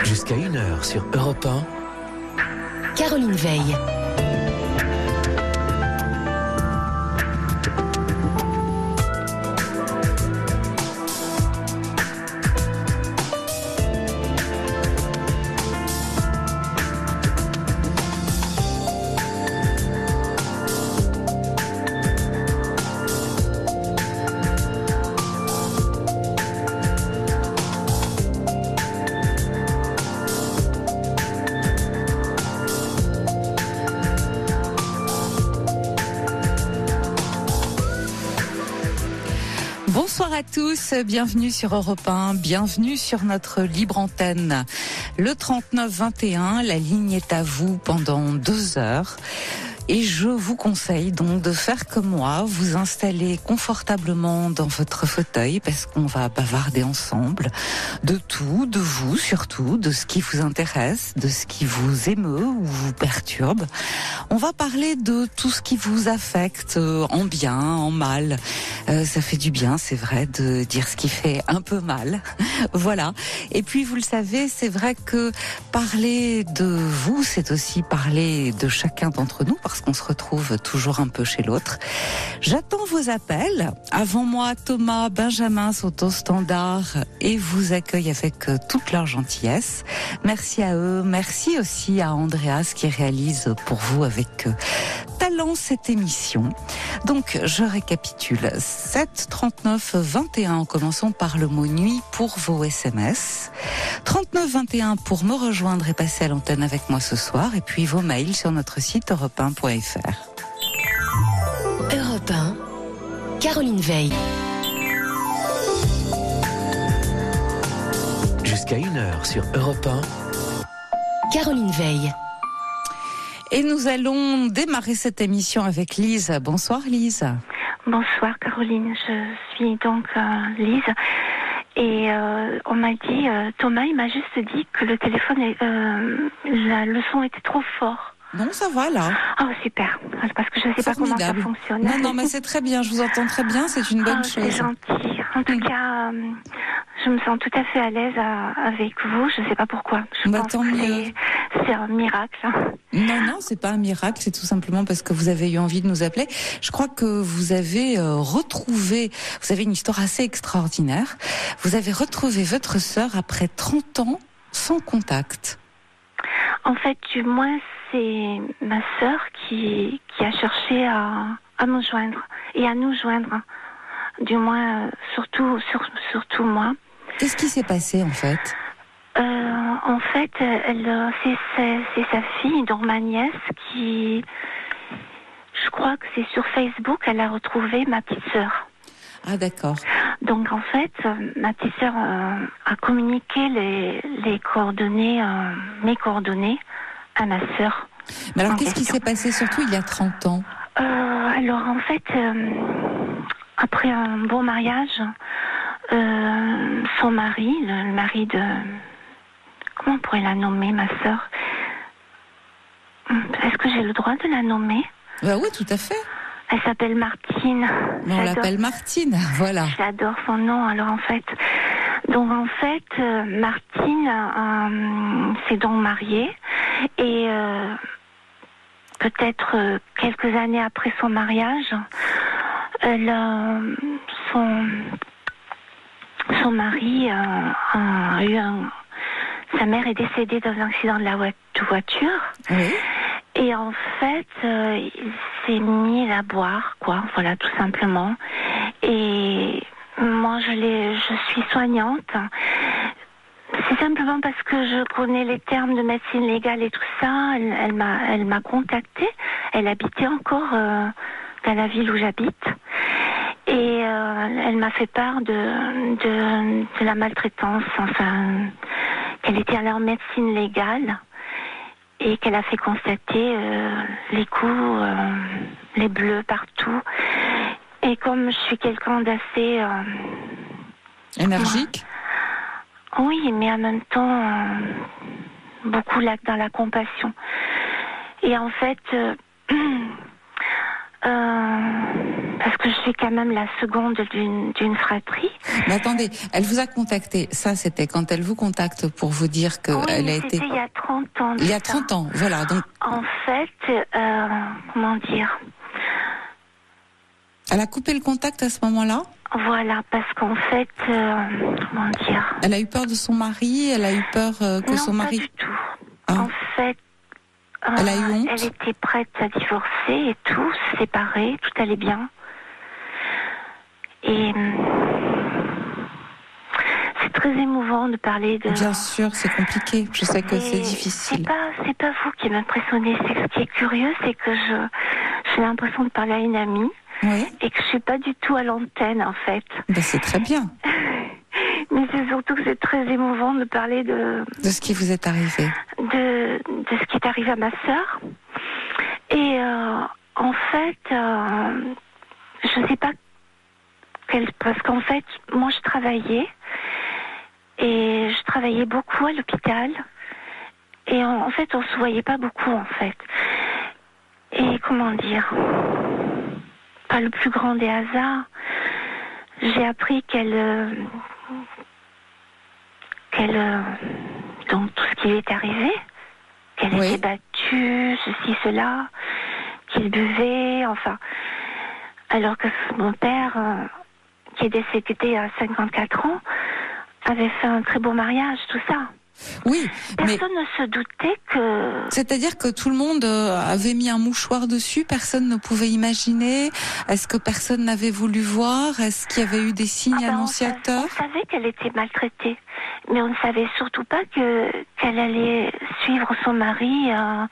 Jusqu'à 1h sur Europe 1. Caroline Veil. Bonsoir à tous, bienvenue sur Europe 1, bienvenue sur notre libre antenne. Le 39-21, la ligne est à vous pendant 2 heures. Et je vous conseille donc de faire comme moi, vous installer confortablement dans votre fauteuil parce qu'on va bavarder ensemble de tout, de vous surtout, de ce qui vous intéresse, de ce qui vous émeut ou vous perturbe. On va parler de tout ce qui vous affecte en bien, en mal. Ça fait du bien, c'est vrai, de dire ce qui fait un peu mal. Voilà. Et puis vous le savez, c'est vrai que parler de vous, c'est aussi parler de chacun d'entre nous parce qu'on se retrouve toujours un peu chez l'autre. J'attends vos appels. Avant moi, Thomas, Benjamin sont au standard et vous accueillent avec toute leur gentillesse. Merci à eux. Merci aussi à Andreas qui réalise pour vous avec talent cette émission. Donc, je récapitule. 7 39 21 en commençant par le mot nuit pour vos SMS. 39 21 pour me rejoindre et passer à l'antenne avec moi ce soir. Et puis vos mails sur notre site europe1.fr. Europe 1, Caroline Veil. Jusqu'à 1h sur Europe 1. Caroline Veil. Et nous allons démarrer cette émission avec Lise. Bonsoir Lise. Bonsoir Caroline, je suis donc Lise. Et on m'a dit, Thomas, il m'a juste dit que le téléphone, le son était trop fort. Non, ça va là. Oh super, parce que je ne sais pas comment ça fonctionne. Non, mais c'est très bien, je vous entends très bien, c'est une bonne chose. C'est gentil. En tout cas, je me sens tout à fait à l'aise avec vous, je ne sais pas pourquoi. Je pense tant que mieux. c'est un miracle. Non, c'est pas un miracle, c'est tout simplement parce que vous avez eu envie de nous appeler. Je crois que vous avez vous avez une histoire assez extraordinaire. Vous avez retrouvé votre sœur après 30 ans sans contact. En fait, du moins, c'est ma sœur qui a cherché à me joindre et à nous joindre. Du moins, surtout moi. Qu'est-ce qui s'est passé en fait ? En fait, c'est sa fille, donc ma nièce, qui, je crois que c'est sur Facebook, elle a retrouvé ma petite sœur. Ah d'accord. Donc en fait, ma petite sœur a communiqué les coordonnées, mes coordonnées à ma sœur. Mais alors qu'est-ce qui s'est passé surtout il y a 30 ans ? Alors en fait, après un bon mariage, son mari, le mari de... Comment on pourrait la nommer, ma sœur ? Est-ce que j'ai le droit de la nommer ? Bah oui, tout à fait. Elle s'appelle Martine. On l'appelle Martine, voilà. J'adore son nom, alors en fait. Donc en fait, Martine s'est donc mariée et peut-être quelques années après son mariage, son mari a eu sa mère est décédée dans un accident de voiture. Oui. Et en fait, il s'est mis à boire, quoi. Voilà, tout simplement. Et moi, je suis soignante. C'est simplement parce que je connais les termes de médecine légale et tout ça. Elle m'a contactée. Elle habitait encore dans la ville où j'habite. Et elle m'a fait part de la maltraitance, enfin, qu'elle était allée en médecine légale et qu'elle a fait constater les coups, les bleus partout. Et comme je suis quelqu'un d'assez... énergique ? Oui, mais en même temps, beaucoup dans la compassion. Et en fait... parce que je suis quand même la seconde d'une fratrie. Mais attendez, elle vous a contacté. Ça, c'était quand elle vous contacte pour vous dire qu'elle a été... C'était il y a 30 ans. Il y a 30 ans, voilà. Donc... En fait, comment dire... Elle a coupé le contact à ce moment-là ? Voilà, parce qu'en fait, comment dire... Elle a eu peur de son mari, elle a eu peur que son mari... Non, pas du tout. Ah. En fait, elle a eu honte. Elle était prête à divorcer et tout, se séparer, tout allait bien. Et c'est très émouvant de parler de... Bien sûr, c'est compliqué. Je sais que c'est difficile. C'est pas vous qui m'impressionnez. C'est ce qui est curieux, c'est que j'ai l'impression de parler à une amie. Oui. Et que je suis pas du tout à l'antenne, en fait. Ben, c'est très bien. Mais c'est surtout que c'est très émouvant de parler de ce qui vous est arrivé. De ce qui est arrivé à ma sœur. Et en fait, je sais pas parce qu'en fait, moi je travaillais beaucoup à l'hôpital. Et en fait, on se voyait pas beaucoup, en fait. Et comment dire, pas le plus grand des hasards, j'ai appris donc tout ce qui lui est arrivé, qu'elle était battue, ceci, cela, qu'il buvait, enfin. Alors que mon père, qui est décédé à 54 ans, avait fait un très beau mariage, tout ça. Oui, personne ne se doutait que... C'est-à-dire que tout le monde avait mis un mouchoir dessus, personne ne pouvait imaginer. Est-ce que personne n'avait voulu voir? Est-ce qu'il y avait eu des signes annonciateurs? On savait qu'elle était maltraitée, mais on ne savait surtout pas qu'elle allait suivre son mari à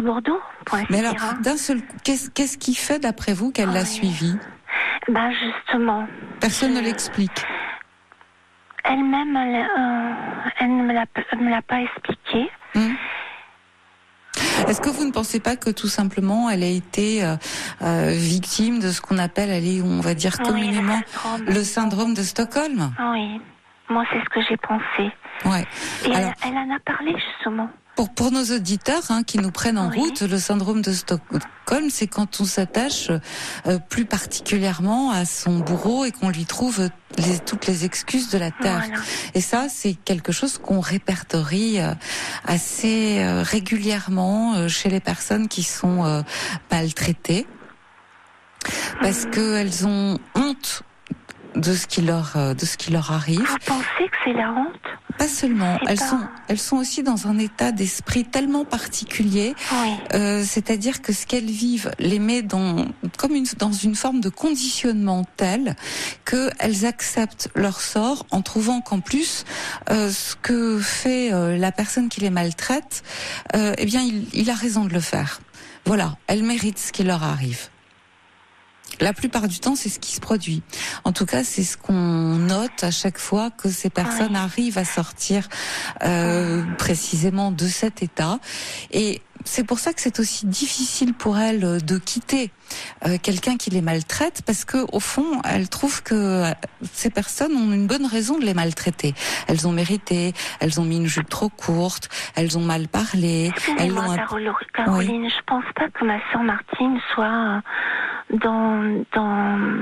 Bordeaux. Mais alors, d'un seul coup, qu'est-ce qui fait, d'après vous, qu'elle l'a suivi? Ben justement... Personne ne l'explique. Elle-même, elle ne me l'a pas expliqué. Est-ce que vous ne pensez pas que tout simplement elle a été victime de ce qu'on appelle, on va dire communément, le syndrome de Stockholm? Oui, moi c'est ce que j'ai pensé. Ouais. Et alors, elle en a parlé justement. Pour nos auditeurs qui nous prennent en route, le syndrome de Stockholm, c'est quand on s'attache plus particulièrement à son bourreau et qu'on lui trouve toutes les excuses de la terre. Voilà. Et ça, c'est quelque chose qu'on répertorie assez régulièrement chez les personnes qui sont maltraitées, parce qu'elles ont honte de ce qui leur arrive. Vous pensez que c'est la honte? Pas seulement, elles sont aussi dans un état d'esprit tellement particulier, c'est-à-dire que ce qu'elles vivent les met dans une forme de conditionnement tel qu'elles acceptent leur sort en trouvant qu'en plus ce que fait la personne qui les maltraite, eh bien il a raison de le faire. Voilà, elles méritent ce qui leur arrive. La plupart du temps, c'est ce qui se produit. En tout cas, c'est ce qu'on note à chaque fois que ces personnes arrivent à sortir précisément de cet état. Et c'est pour ça que c'est aussi difficile pour elles de quitter quelqu'un qui les maltraite, parce que au fond, elles trouvent que ces personnes ont une bonne raison de les maltraiter. Elles ont mérité, elles ont mis une jupe trop courte, elles ont mal parlé. Excusez-moi, Caroline, je pense pas que ma sœur Martine soit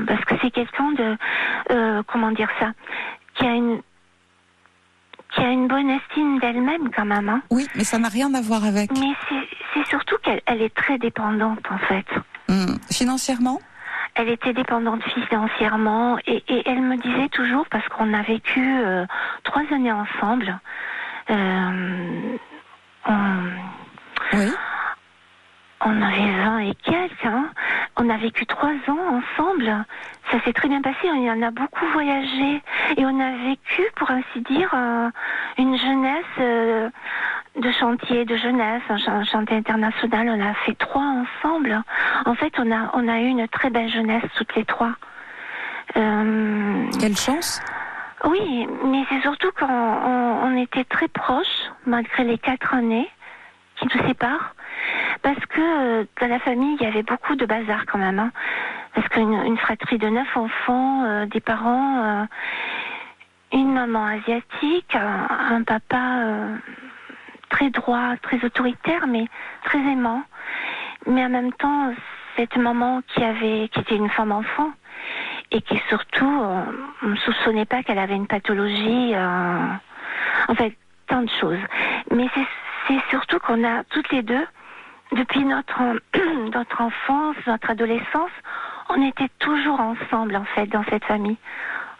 parce que c'est quelqu'un de comment dire ça, qui a une bonne estime d'elle-même quand même. Hein. Oui, mais ça n'a rien à voir avec. Mais c'est surtout qu'elle est très dépendante en fait. Financièrement? Elle était dépendante financièrement et elle me disait toujours, parce qu'on a vécu 3 années ensemble. On avait 20 et quelques, hein. On a vécu 3 ans ensemble. Ça s'est très bien passé. On a beaucoup voyagé et on a vécu, pour ainsi dire, une jeunesse de chantier de jeunesse, un chantier international. On a fait 3 ensemble. En fait, on a eu une très belle jeunesse toutes les 3. Quelle chance! Oui, mais c'est surtout qu'on était très proches malgré les 4 années qui nous séparent. Parce que dans la famille, il y avait beaucoup de bazar quand même. Hein. Parce qu'une fratrie de 9 enfants, des parents, une maman asiatique, un papa très droit, très autoritaire, mais très aimant. Mais en même temps, cette maman qui était une femme enfant et qui surtout, on ne soupçonnait pas qu'elle avait une pathologie, en fait, tant de choses. Mais c'est surtout qu'on a toutes les deux, depuis notre enfance, notre adolescence, on était toujours ensemble en fait dans cette famille.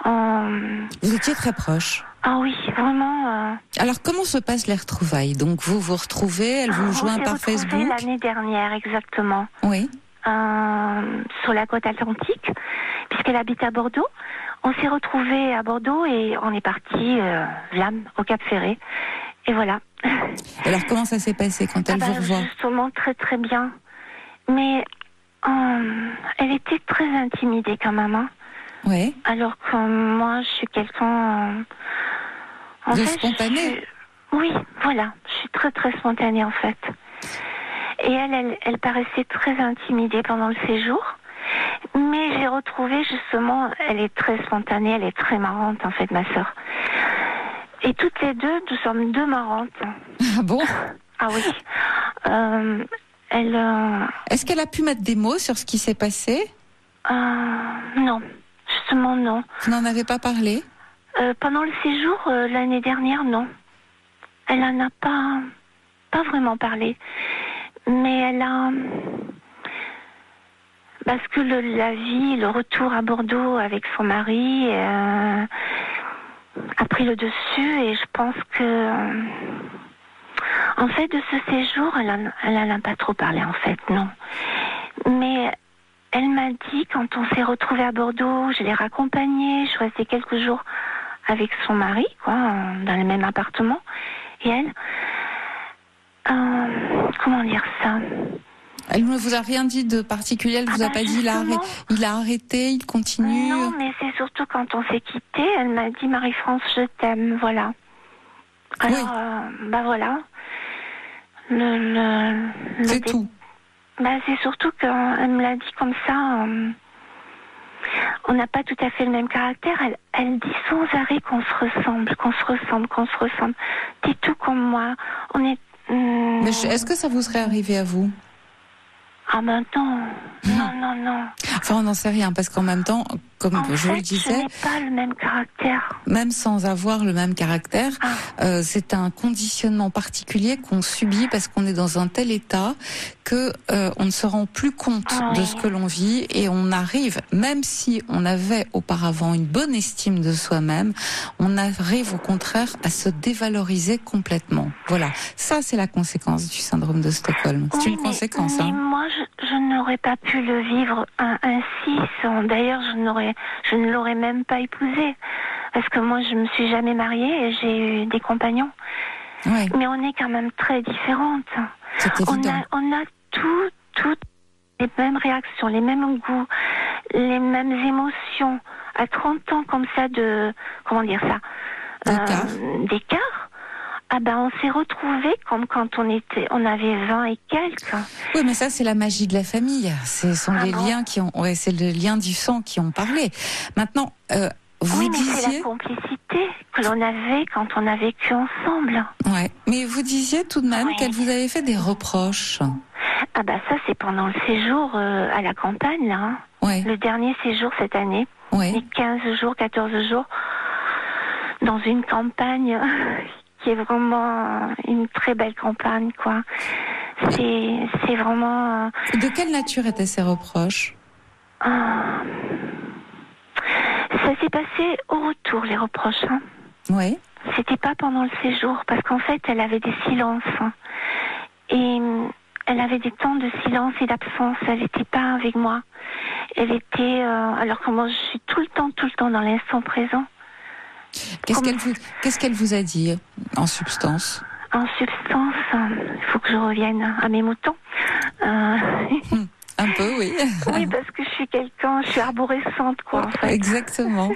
Vous étiez très proches. Ah oui, vraiment. Alors comment se passent les retrouvailles? Donc vous vous retrouvez, elle vous joint par Facebook? L'année dernière, exactement. Oui. Sur la côte atlantique, puisqu'elle habite à Bordeaux. On s'est retrouvés à Bordeaux et on est parti là, au Cap Ferré. Et voilà. Alors comment ça s'est passé quand elle vous revoit? Justement, très très bien. Mais elle était très intimidée quand même. Hein. Oui. Alors que moi, je suis quelqu'un... de spontané. Oui, voilà. Je suis très très spontanée en fait. Et elle paraissait très intimidée pendant le séjour. Mais j'ai retrouvé justement, elle est très spontanée, elle est très marrante en fait, ma sœur. Et toutes les deux, nous sommes deux marrantes. Ah bon? Ah oui. Est-ce qu'elle a pu mettre des mots sur ce qui s'est passé? Non, justement non. Vous n'en avez pas parlé? Pendant le séjour, l'année dernière, non. Elle n'en a pas vraiment parlé. Mais elle a... Parce que la vie, le retour à Bordeaux avec son mari a pris le dessus et je pense que... En fait, de ce séjour, elle n'en a pas trop parlé, en fait, non. Mais elle m'a dit, quand on s'est retrouvés à Bordeaux, je l'ai raccompagnée, je suis restée quelques jours avec son mari, quoi, dans le même appartement. Et elle... comment dire ça? Elle ne vous a rien dit de particulier, elle vous a pas dit il a arrêté, il continue? Non, mais c'est surtout quand on s'est quitté, elle m'a dit Marie-France, je t'aime, voilà. Alors, oui. Voilà. C'est tout. C'est surtout qu'elle me l'a dit comme ça. On n'a pas tout à fait le même caractère. Elle dit sans arrêt qu'on se ressemble. T'es tout comme moi. On est. Mais est-ce que ça vous serait arrivé à vous? Ah non. Non. Enfin, on n'en sait rien, parce qu'en même temps, comme je vous le disais... je n'ai pas le même caractère. Même sans avoir le même caractère, c'est un conditionnement particulier qu'on subit parce qu'on est dans un tel état que on ne se rend plus compte de ce que l'on vit et on arrive, même si on avait auparavant une bonne estime de soi-même, on arrive au contraire à se dévaloriser complètement. Voilà, ça c'est la conséquence du syndrome de Stockholm. C'est une conséquence. Mais moi, je n'aurais pas pu le vivre ainsi. D'ailleurs, je ne l'aurais même pas épousé. Parce que moi, je me suis jamais mariée et j'ai eu des compagnons. Oui. Mais on est quand même très différentes. C'est évident. On a toutes les mêmes réactions, les mêmes goûts, les mêmes émotions. À 30 ans comme ça d'écart. On s'est retrouvés comme quand on avait 20 et quelques. Oui, mais ça, c'est la magie de la famille. Ce sont les liens c'est le lien du sang qui ont parlé. Maintenant, vous disiez... c'est la complicité que l'on avait quand on a vécu ensemble. Ouais. Mais vous disiez tout de même qu'elle vous avait fait des reproches. Ça, c'est pendant le séjour à la campagne, là. Hein. Ouais. Le dernier séjour cette année. Ouais. Les 15 jours, 14 jours, dans une campagne... qui est vraiment une très belle campagne, quoi. C'est vraiment... De quelle nature étaient ces reproches? Ça s'est passé au retour, les reproches. Hein. Oui. C'était pas pendant le séjour, parce qu'en fait, elle avait des silences. Hein. Et elle avait des temps de silence et d'absence. Elle n'était pas avec moi. Elle était... alors que moi, je suis tout le temps dans l'instant présent. Qu'est-ce qu'elle vous a dit, en substance? En substance, il faut que je revienne à mes moutons. Un peu, oui. Oui, parce que je suis arborescente, quoi, en fait. Exactement.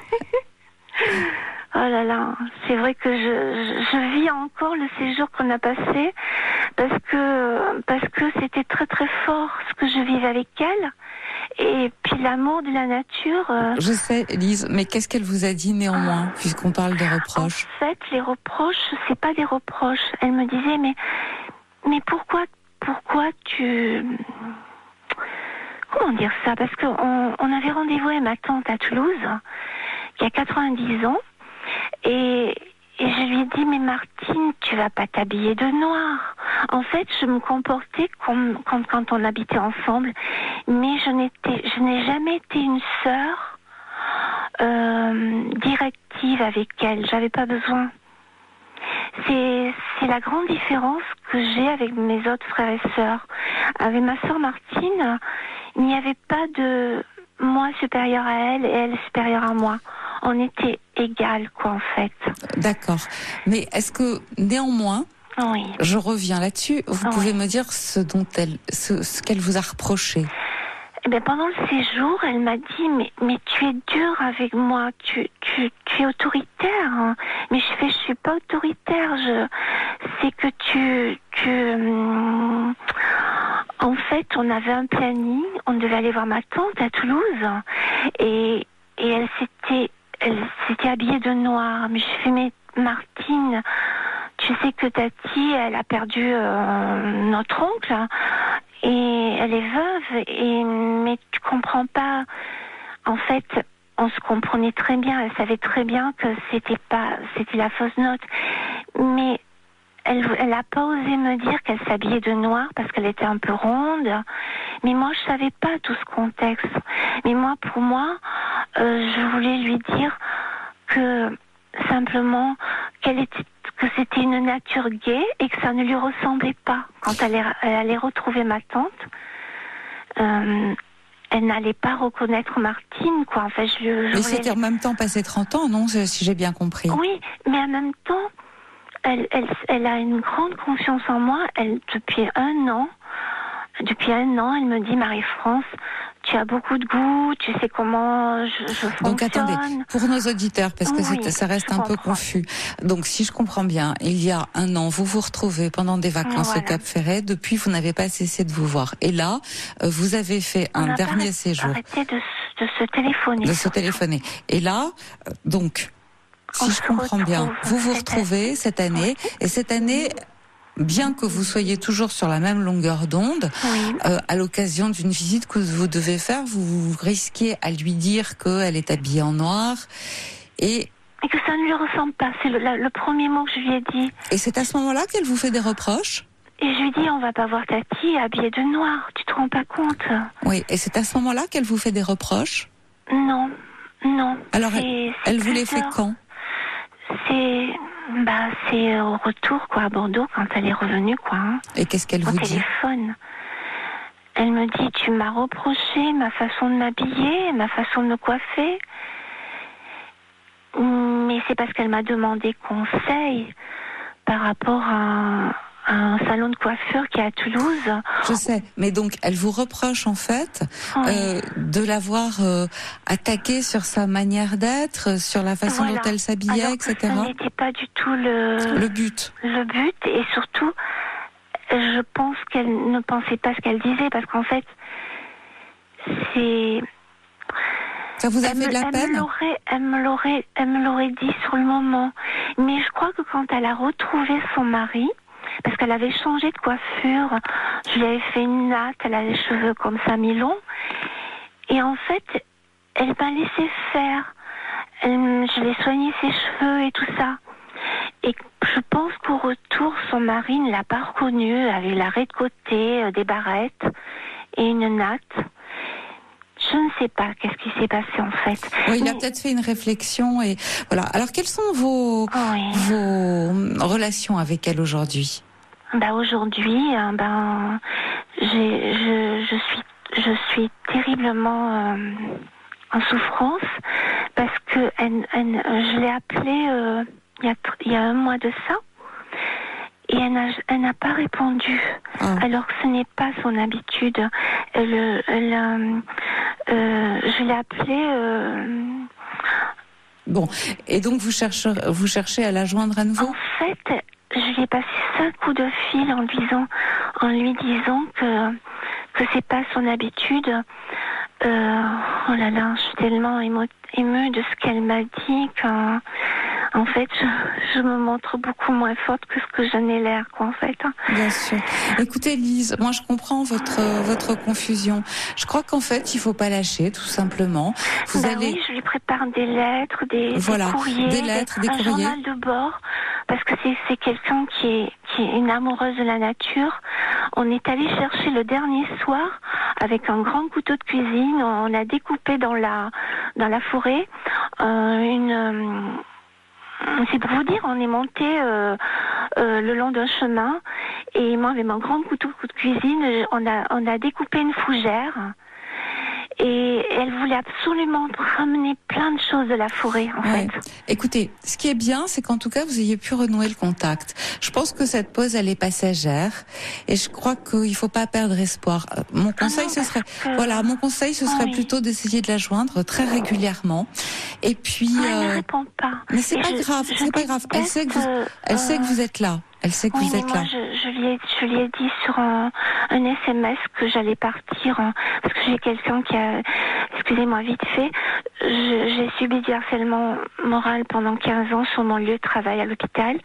Oh là là, c'est vrai que je vis encore le séjour qu'on a passé, parce que c'était très très fort ce que je vivais avec elle. Et puis l'amour de la nature... Je sais, Lise, mais qu'est-ce qu'elle vous a dit néanmoins, puisqu'on parle des reproches? En fait, les reproches, c'est pas des reproches. Elle me disait, mais pourquoi tu... comment dire ça, parce qu'on avait rendez-vous avec ma tante à Toulouse, qui a 90 ans, et je lui ai dit, mais Martine, tu vas pas t'habiller de noir. En fait, je me comportais comme quand on habitait ensemble, mais je n'ai jamais été une sœur directive avec elle. J'avais pas besoin. C'est la grande différence que j'ai avec mes autres frères et sœurs. Avec ma sœur Martine, il n'y avait pas de moi supérieur à elle et elle supérieure à moi. On était égales, quoi, en fait. D'accord. Mais est-ce que, néanmoins, oui. Je reviens là-dessus, vous pouvez me dire ce qu'elle vous a reproché? Eh bien, pendant le séjour, elle m'a dit, mais tu es dur avec moi, tu es autoritaire. Hein. Mais je suis pas autoritaire, c'est que en fait, on avait un planning, on devait aller voir ma tante à Toulouse, et elle s'était habillée de noir. Mais je fais, mais Martine, tu sais que Tati, elle a perdu notre oncle, et elle est veuve, mais tu comprends pas. En fait, on se comprenait très bien, elle savait très bien que c'était la fausse note. Mais elle a pas osé me dire qu'elle s'habillait de noir parce qu'elle était un peu ronde. Mais moi, je savais pas tout ce contexte. Mais pour moi, je voulais lui dire que simplement que c'était une nature gaie et que ça ne lui ressemblait pas. Quand elle allait retrouver ma tante, elle n'allait pas reconnaître Martine, quoi. En fait, mais c'était en même temps passé 30 ans, non, si j'ai bien compris. Oui, mais en même temps, elle a une grande confiance en moi. Depuis un an, elle me dit, Marie-France, tu as beaucoup de goût, tu sais comment je fonctionne. Donc attendez, pour nos auditeurs, parce que ça reste un peu confus. Donc si je comprends bien, il y a un an, vous vous retrouvez pendant des vacances au Cap Ferret. Depuis, vous n'avez pas cessé de vous voir. Et là, vous avez fait un dernier séjour. Arrêtez de se téléphoner. De se téléphoner. Et là, donc, si je comprends bien, vous vous retrouvez cette année, et cette année, bien que vous soyez toujours sur la même longueur d'onde, à l'occasion d'une visite que vous devez faire, vous risquez à lui dire qu'elle est habillée en noir et que ça ne lui ressemble pas. C'est le premier mot que je lui ai dit. Et c'est à ce moment-là qu'elle vous fait des reproches? Et je lui dis, on va pas voir Tati habillée de noir, tu te rends pas compte? Oui, et c'est à ce moment-là qu'elle vous fait des reproches? Non. Alors, elle vous les fait quand? C'est au retour, quoi, à Bordeaux, quand elle est revenue, quoi. Hein. Et qu'est-ce qu'elle vous dit? Au téléphone. Elle me dit, tu m'as reproché ma façon de m'habiller, ma façon de me coiffer. Mais c'est parce qu'elle m'a demandé conseil par rapport à un salon de coiffure qui est à Toulouse. Je sais, mais donc elle vous reproche en fait de l'avoir attaquée sur sa manière d'être, sur la façon dont elle s'habillait, alors etc. Ce n'était pas du tout le but. Le but, et surtout, je pense qu'elle ne pensait pas ce qu'elle disait, parce qu'en fait, c'est... Ça vous a fait de la peine? Elle me l'aurait dit sur le moment. Mais je crois que quand elle a retrouvé son mari, parce qu'elle avait changé de coiffure, je lui avais fait une natte, elle a les cheveux comme ça mi-longs, et en fait, elle m'a laissé faire. Je l'ai soigné ses cheveux et tout ça. Et je pense qu'au retour, son mari ne l'a pas reconnue, avec l'arrêt de côté, des barrettes et une natte. Je ne sais pas qu'est-ce qui s'est passé en fait. Oui, il a peut-être fait une réflexion et voilà. Alors, quelles sont vos relations avec elle aujourd'hui? Aujourd'hui, je suis terriblement en souffrance parce que je l'ai appelée il y a un mois de ça. Et elle n'a pas répondu, alors que ce n'est pas son habitude. Je l'ai appelée. Bon, et donc vous cherchez à la joindre à nouveau? En fait, je lui ai passé 5 coups de fil en lui disant que c'est pas son habitude. Oh là là, je suis tellement émue de ce qu'elle m'a dit En fait, je me montre beaucoup moins forte que ce que je n'ai l'air, quoi, en fait. Bien sûr. Écoutez, Lise, moi je comprends votre confusion. Je crois qu'en fait, il faut pas lâcher, tout simplement. Vous allez... Oui, je lui prépare des lettres, des courriers, des lettres, des un courriers. journal de bord, parce que c'est quelqu'un qui est une amoureuse de la nature. On est allé chercher le dernier soir avec un grand couteau de cuisine. On a découpé dans la forêt c'est pour vous dire, on est monté le long d'un chemin et moi avec mon grand couteau de cuisine, on a découpé une fougère et elle voulait absolument ramener plein de choses de la forêt en fait. Écoutez, ce qui est bien, c'est qu'en tout cas vous ayez pu renouer le contact. Je pense que cette pause elle est passagère et je crois qu'il faut pas perdre espoir. Mon conseil ce serait plutôt d'essayer de la joindre très régulièrement. Et puis elle ne répond pas. Mais c'est pas grave. Elle sait que vous êtes là. Elle sait que vous êtes là. Moi, je lui ai dit sur un SMS que j'allais partir parce que j'ai quelqu'un qui a, excusez-moi vite fait, j'ai subi du harcèlement moral pendant 15 ans sur mon lieu de travail à l'hôpital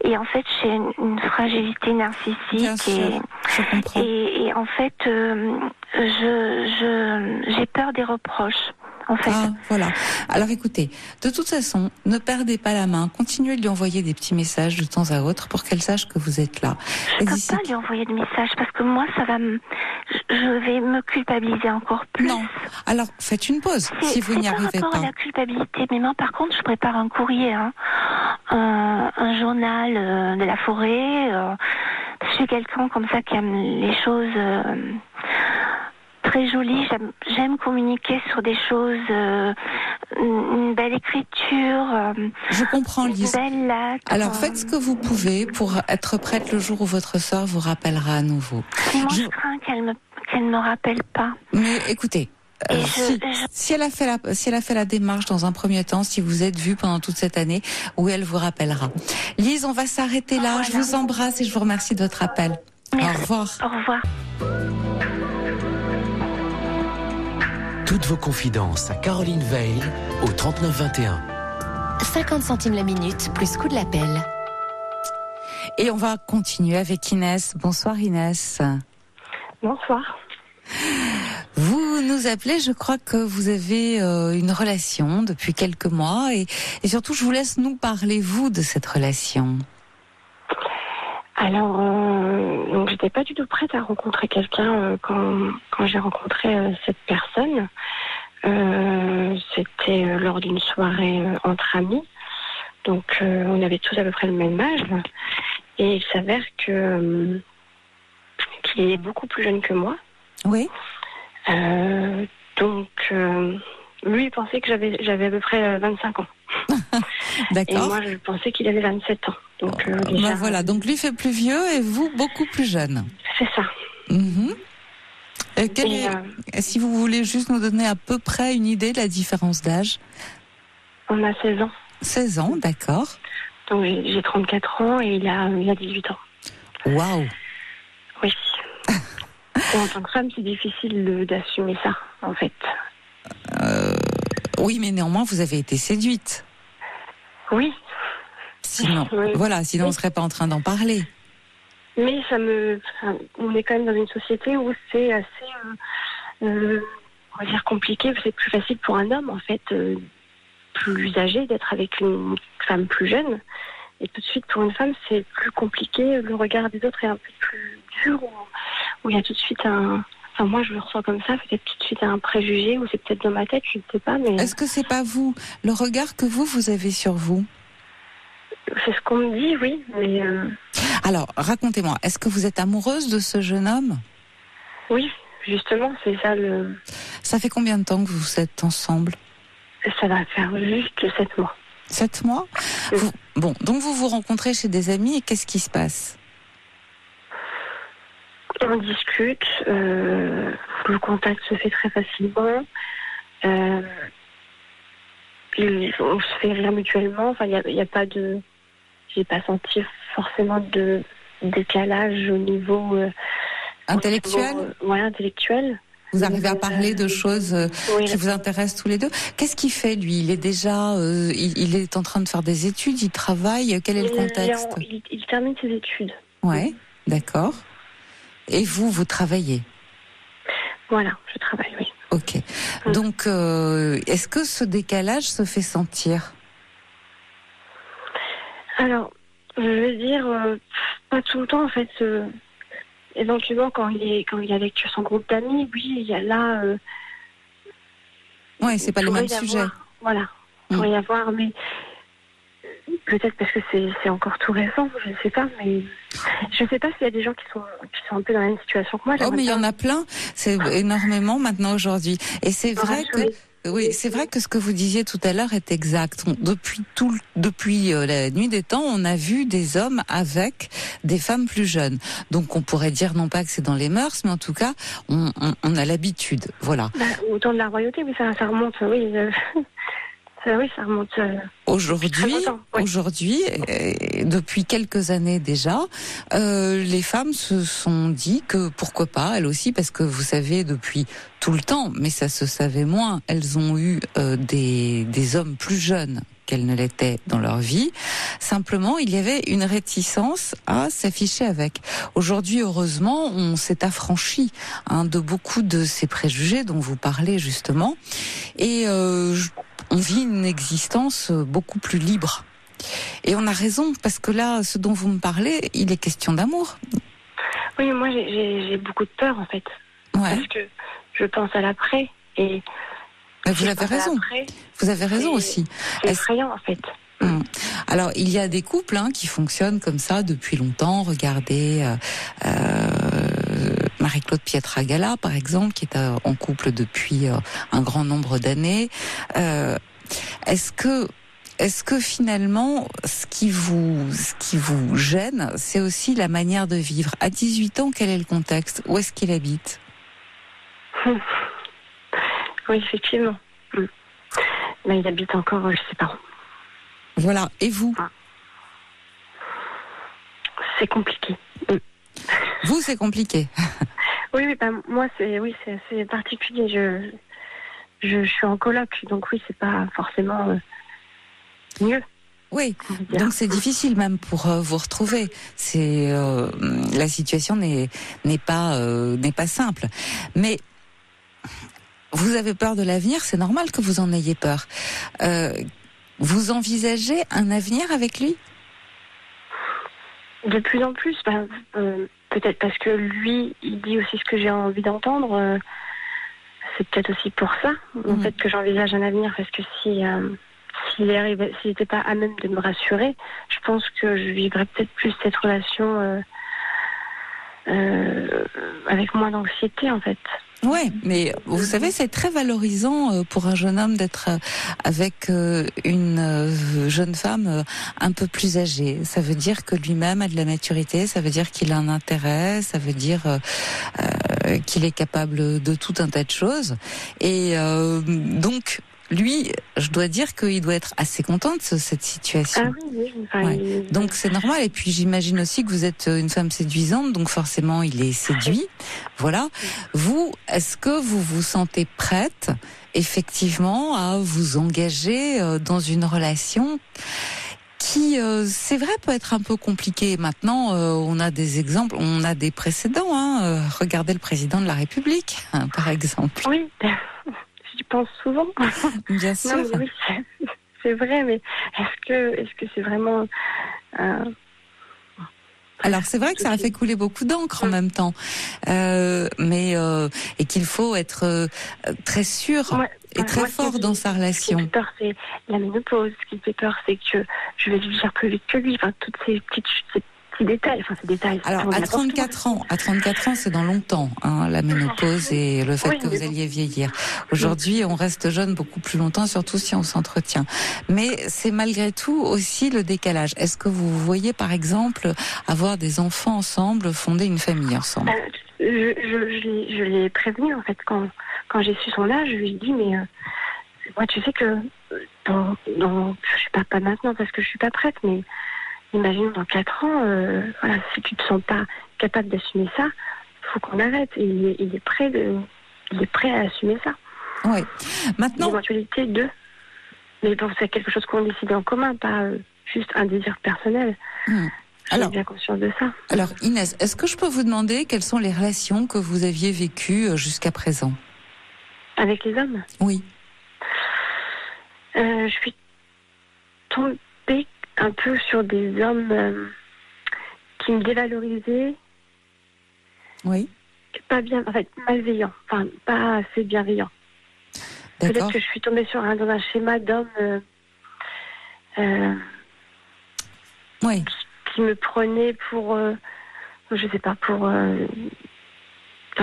et en fait j'ai une fragilité narcissique. Bien sûr, je comprends. Et en fait j'ai peur des reproches. En fait. Voilà. Alors écoutez, de toute façon, ne perdez pas la main. Continuez de lui envoyer des petits messages de temps à autre pour qu'elle sache que vous êtes là. Je ne peux pas lui envoyer de messages parce que moi, je vais me culpabiliser encore plus. Non. Alors faites une pause si vous n'y arrivez pas. C'est par rapport à la culpabilité. Mais moi, par contre, je prépare un courrier, un journal de la forêt. Je suis quelqu'un comme ça qui aime les choses. Très jolie, j'aime communiquer sur des choses, une belle écriture. Je comprends, Lise. Une belle lettre. Alors faites ce que vous pouvez pour être prête le jour où votre sœur vous rappellera à nouveau. Moi, je crains qu'elle ne me rappelle pas. Mais écoutez. Si elle a fait la démarche dans un premier temps, si vous êtes vus pendant toute cette année, oui, elle vous rappellera. Lise, on va s'arrêter là. Voilà. Je vous embrasse et je vous remercie de votre appel. Merci. Au revoir. Au revoir. Toutes vos confidences à Caroline Veil au 3921. 50 centimes la minute, plus coût de l'appel. Et on va continuer avec Inès. Bonsoir Inès. Bonsoir. Vous nous appelez, je crois que vous avez une relation depuis quelques mois et surtout je vous laisse nous parler, vous, de cette relation. Alors, donc j'étais pas du tout prête à rencontrer quelqu'un quand j'ai rencontré cette personne. C'était lors d'une soirée entre amis. Donc, on avait tous à peu près le même âge. Et il s'avère qu'il est beaucoup plus jeune que moi. Oui. Donc, lui, il pensait que j'avais à peu près 25 ans. D'accord. Et moi, je pensais qu'il avait 27 ans. Donc, déjà, voilà, donc lui fait plus vieux et vous beaucoup plus jeune. C'est ça. Mm-hmm. Si vous voulez juste nous donner à peu près une idée de la différence d'âge. On a 16 ans. 16 ans, d'accord. Donc j'ai 34 ans et il a 18 ans. Waouh. Oui. Et en tant que femme, c'est difficile d'assumer ça, en fait. Oui, mais néanmoins, vous avez été séduite. Oui. Sinon, oui. Voilà, sinon on ne serait pas en train d'en parler. Mais on est quand même dans une société où c'est assez, on va dire compliqué. C'est plus facile pour un homme, en fait, plus âgé, d'être avec une femme plus jeune. Et tout de suite, pour une femme, c'est plus compliqué. Le regard des autres est un peu plus dur, où il y a tout de suite moi, je le ressens comme ça, peut-être tout de suite un préjugé, ou c'est peut-être dans ma tête, je ne sais pas. Mais est-ce que c'est pas vous, le regard que vous avez sur vous? C'est ce qu'on me dit, oui, mais... Alors, racontez-moi, est-ce que vous êtes amoureuse de ce jeune homme? Oui, justement, c'est ça le... Ça fait combien de temps que vous êtes ensemble? Ça va faire juste 7 mois. 7 mois? Oui. Bon, donc vous vous rencontrez chez des amis et qu'est-ce qui se passe? On discute, le contact se fait très facilement, on se fait rire mutuellement, enfin il y a pas de... J'ai pas senti forcément de décalage au niveau... intellectuel? Intellectuel. Vous arrivez à parler de choses qui vous intéressent tous les deux. Qu'est-ce qu'il fait, lui? Il est déjà, il est en train de faire des études, il travaille. Quel est le contexte? Il termine ses études. Ouais, d'accord. Et vous travaillez? Voilà, je travaille, oui. Ok. Donc, est-ce que ce décalage se fait sentir? Alors, je veux dire, pas tout le temps, en fait. Éventuellement, quand il est avec son groupe d'amis, oui, il y a là... ouais, c'est pas le même sujet. Voilà, il pourrait y avoir, mais peut-être parce que c'est encore tout récent, je ne sais pas, mais je ne sais pas s'il y a des gens qui sont un peu dans la même situation que moi. Oh, mais il y en a plein, c'est énormément maintenant aujourd'hui. Et c'est vrai que... Oui, c'est vrai que ce que vous disiez tout à l'heure est exact. Depuis la nuit des temps, on a vu des hommes avec des femmes plus jeunes. Donc on pourrait dire non pas que c'est dans les mœurs, mais en tout cas, on a l'habitude. Voilà. Au temps de la royauté, oui, ça remonte, oui. Oui, ça remonte. Aujourd'hui, depuis quelques années déjà, les femmes se sont dit que pourquoi pas, elles aussi, parce que vous savez, depuis tout le temps, mais ça se savait moins, elles ont eu des hommes plus jeunes qu'elles ne l'étaient dans leur vie. Simplement, il y avait une réticence à s'afficher avec. Aujourd'hui, heureusement, on s'est affranchi de beaucoup de ces préjugés dont vous parlez justement, et on vit une existence beaucoup plus libre. Et on a raison, parce que là, ce dont vous me parlez, il est question d'amour. Oui, moi j'ai beaucoup de peur en fait. Ouais. Parce que je pense à l'après et... Vous avez raison. Vous avez raison aussi. C'est effrayant en fait. Alors, il y a des couples qui fonctionnent comme ça depuis longtemps. Regardez Marie-Claude Pietragala, par exemple, qui est en couple depuis un grand nombre d'années. Est-ce que finalement, ce qui vous gêne, c'est aussi la manière de vivre? À 18 ans, quel est le contexte? Où est-ce qu'il habite? Oui, effectivement. Mais il habite encore, je sais pas. Voilà. Et vous? C'est compliqué. Vous, c'est compliqué. Oui, moi, c'est assez particulier. Je suis en coloc, donc oui, c'est pas forcément mieux. Oui, donc c'est difficile même pour vous retrouver. La situation n'est pas simple. Mais vous avez peur de l'avenir, c'est normal que vous en ayez peur. Vous envisagez un avenir avec lui? De plus en plus, peut-être parce que lui, il dit aussi ce que j'ai envie d'entendre. C'est peut-être aussi pour ça, en fait, que j'envisage un avenir, parce que s'il n'était pas à même de me rassurer, je pense que je vivrais peut-être plus cette relation avec moins d'anxiété, en fait. Ouais, mais vous savez, c'est très valorisant pour un jeune homme d'être avec une jeune femme un peu plus âgée. Ça veut dire que lui-même a de la maturité, ça veut dire qu'il a un intérêt, ça veut dire qu'il est capable de tout un tas de choses. Et donc, lui, je dois dire qu'il doit être assez content de cette situation. Ah oui. Ouais. Donc c'est normal. Et puis j'imagine aussi que vous êtes une femme séduisante, donc forcément il est séduit. Voilà. Vous, est-ce que vous vous sentez prête, effectivement, à vous engager dans une relation qui, c'est vrai, peut être un peu compliquée. Maintenant, on a des exemples, on a des précédents. Regardez le président de la République, par exemple. Oui. J'y pense souvent. Bien sûr. Non, mais oui, c'est vrai, mais est-ce que c'est vraiment... Alors c'est vrai que ça a fait couler beaucoup d'encre en même temps, et qu'il faut être très sûr et très fort dans sa relation. Ce qui me fait peur, c'est la ménopause. Ce qui me fait peur, c'est que je vais vivre plus vite que lui. Enfin, toutes ces petits détails. Alors, à 34 ans, c'est dans longtemps, la ménopause et le fait que vous alliez vieillir. Aujourd'hui, on reste jeune beaucoup plus longtemps, surtout si on s'entretient. Mais c'est malgré tout aussi le décalage. Est-ce que vous voyez, par exemple, avoir des enfants ensemble, fonder une famille ensemble? Je l'ai prévenu, en fait, quand j'ai su son âge, je lui ai dit, mais moi, tu sais que je sais pas maintenant parce que je suis pas prête, mais imagine dans 4 ans, si tu te sens pas capable d'assumer ça, faut qu'on arrête. Et il est prêt est prêt à assumer ça. Oui. Maintenant. L'éventualité de. Mais bon, c'est quelque chose qu'on décide en commun, pas juste un désir personnel. J'ai bien conscience de ça. Alors Inès, est-ce que je peux vous demander quelles sont les relations que vous aviez vécues jusqu'à présent? Avec les hommes? Oui. Je suis tombée un peu sur des hommes qui me dévalorisaient. Oui. Pas bien, en fait, malveillants. Enfin, pas assez bienveillants. D'accord. Peut-être que je suis tombée dans un schéma d'hommes oui. qui me prenaient pour, je sais pas, pour...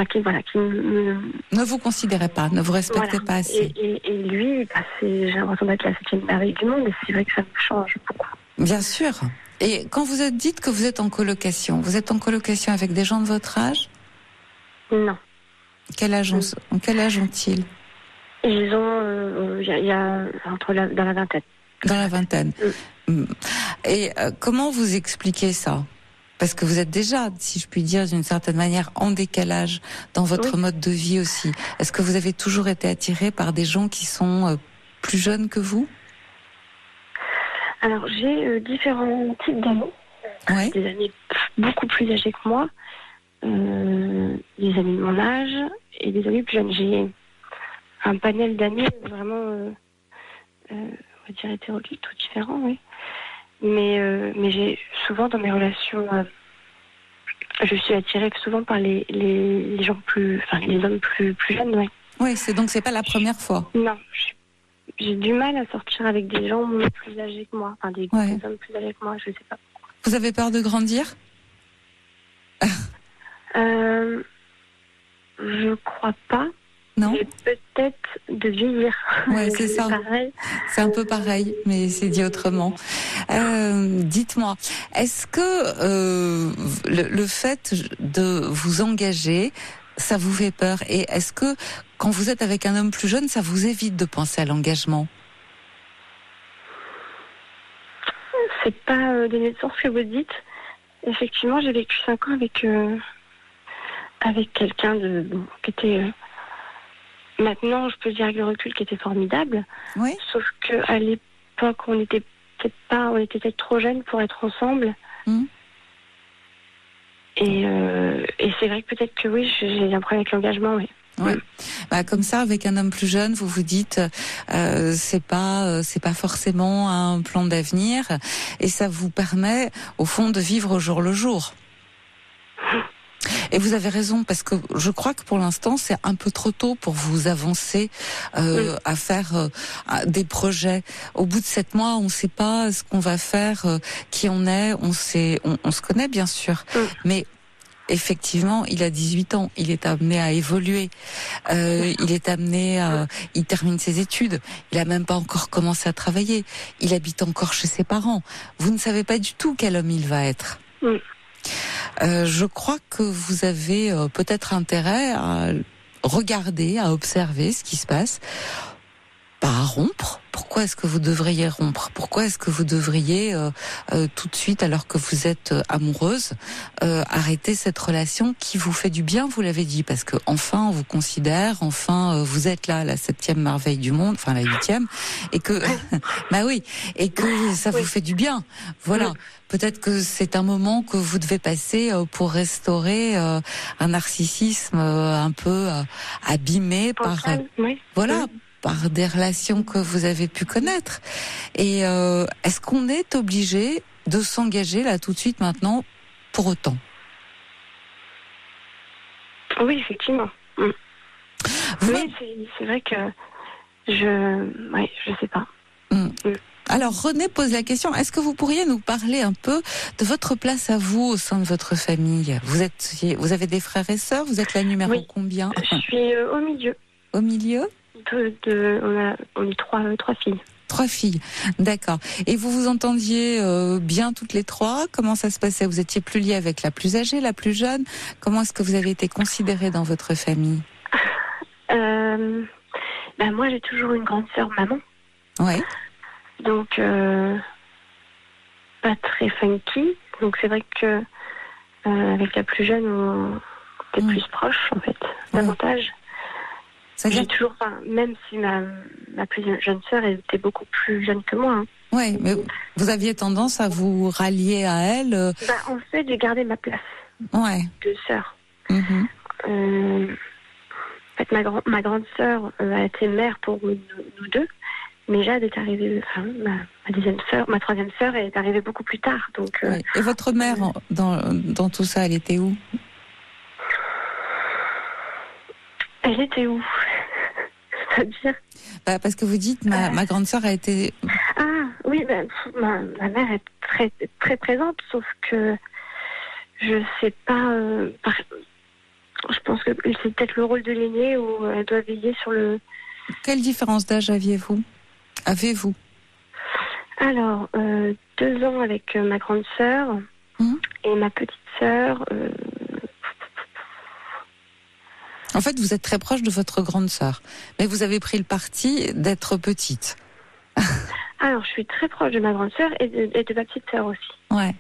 qui ne vous considérez pas, ne vous respectez pas assez. Et lui, j'ai l'impression d'être la 7e merveille du monde, et c'est vrai que ça me change beaucoup. Bien sûr. Et quand vous dites que vous êtes en colocation, vous êtes en colocation avec des gens de votre âge? Non. Quel âge ont-ils? Ils ont, il y a dans la vingtaine. Dans la vingtaine. Et comment vous expliquez ça? Parce que vous êtes déjà, si je puis dire, d'une certaine manière, en décalage dans votre mode de vie aussi. Est-ce que vous avez toujours été attiré par des gens qui sont plus jeunes que vous? Alors, j'ai différents types d'amis. Ouais. Des amis beaucoup plus âgés que moi, des amis de mon âge et des amis plus jeunes. J'ai un panel d'amis vraiment, on va dire, hétéroclites ou différents, oui. Mais j'ai souvent dans mes relations, je suis attirée souvent par les gens les hommes plus jeunes, oui. Oui, c'est pas la première fois. Non, j'ai du mal à sortir avec des gens plus âgés que moi, des hommes plus âgés que moi, je sais pas. Vous avez peur de grandir? Je crois pas. Non. Mais peut-être de vieillir. Ouais, c'est ça. Pareil. C'est un peu pareil, mais c'est dit autrement. Dites-moi, est-ce que le fait de vous engager, ça vous fait peur? Et est-ce que quand vous êtes avec un homme plus jeune, ça vous évite de penser à l'engagement? C'est pas donné de sens ce que vous dites. Effectivement, j'ai vécu 5 ans avec quelqu'un qui était... Maintenant, je peux dire avec le recul qui était formidable. Oui. Sauf qu'à l'époque, on était peut-être trop jeunes pour être ensemble. Et c'est vrai que peut-être que oui, j'ai un problème avec l'engagement, oui. Ouais. Comme ça, avec un homme plus jeune, vous vous dites, c'est pas forcément un plan d'avenir, et ça vous permet, au fond, de vivre au jour le jour. Et vous avez raison, parce que je crois que pour l'instant, c'est un peu trop tôt pour vous avancer à faire des projets. Au bout de 7 mois, on ne sait pas ce qu'on va faire, qui on est, on se connaît bien sûr, mais effectivement, il a 18 ans, il est amené à évoluer, il termine ses études, il a même pas encore commencé à travailler, il habite encore chez ses parents. Vous ne savez pas du tout quel homme il va être. Je crois que vous avez peut-être intérêt à regarder, à observer ce qui se passe. Pas à rompre. Pourquoi est-ce que vous devriez rompre? Pourquoi est-ce que vous devriez tout de suite, alors que vous êtes amoureuse, arrêter cette relation qui vous fait du bien? Vous l'avez dit, parce que enfin on vous considère, enfin vous êtes là, la 7e merveille du monde, enfin la 8e, et que bah oui, et que ça vous fait du bien. Voilà. Peut-être que c'est un moment que vous devez passer pour restaurer un narcissisme un peu abîmé par par des relations que vous avez pu connaître. Et est-ce qu'on est obligé de s'engager là tout de suite maintenant pour autant? Oui, effectivement. Oui, c'est vrai que je sais pas. Alors René pose la question, est-ce que vous pourriez nous parler un peu de votre place à vous au sein de votre famille? Vous avez des frères et sœurs? Vous êtes la numéro combien? Je suis au milieu. Au milieu? On est trois filles. 3 filles, d'accord. Et vous vous entendiez bien toutes les 3? Comment ça se passait? Vous étiez plus liée avec la plus âgée, la plus jeune? Comment est-ce que vous avez été considérée dans votre famille? Moi, j'ai toujours une grande sœur maman. Ouais. Donc, pas très funky. Donc, c'est vrai que avec la plus jeune, on était plus proches, en fait, davantage. C'est-à-dire... J'ai toujours, même si ma plus jeune sœur était beaucoup plus jeune que moi. Hein. Oui, mais vous aviez tendance à vous rallier à elle. En fait, j'ai gardé ma place de sœur. Mm-hmm. En fait, ma grande sœur a été mère pour nous deux. Mais Jade est arrivée, ma troisième sœur est arrivée beaucoup plus tard. Donc, oui. Et votre mère, dans tout ça, elle était où? Elle était où? C'est-à-dire parce que vous dites, ma grande sœur a été... Ah, oui, ma mère est très, très présente, sauf que je sais pas... je pense que c'est peut-être le rôle de l'aînée où elle doit veiller sur le... Quelle différence d'âge Avez-vous Alors, 2 ans avec ma grande sœur et ma petite sœur... En fait, vous êtes très proche de votre grande sœur, mais vous avez pris le parti d'être petite. Alors, je suis très proche de ma grande sœur et de ma petite sœur aussi. Ouais.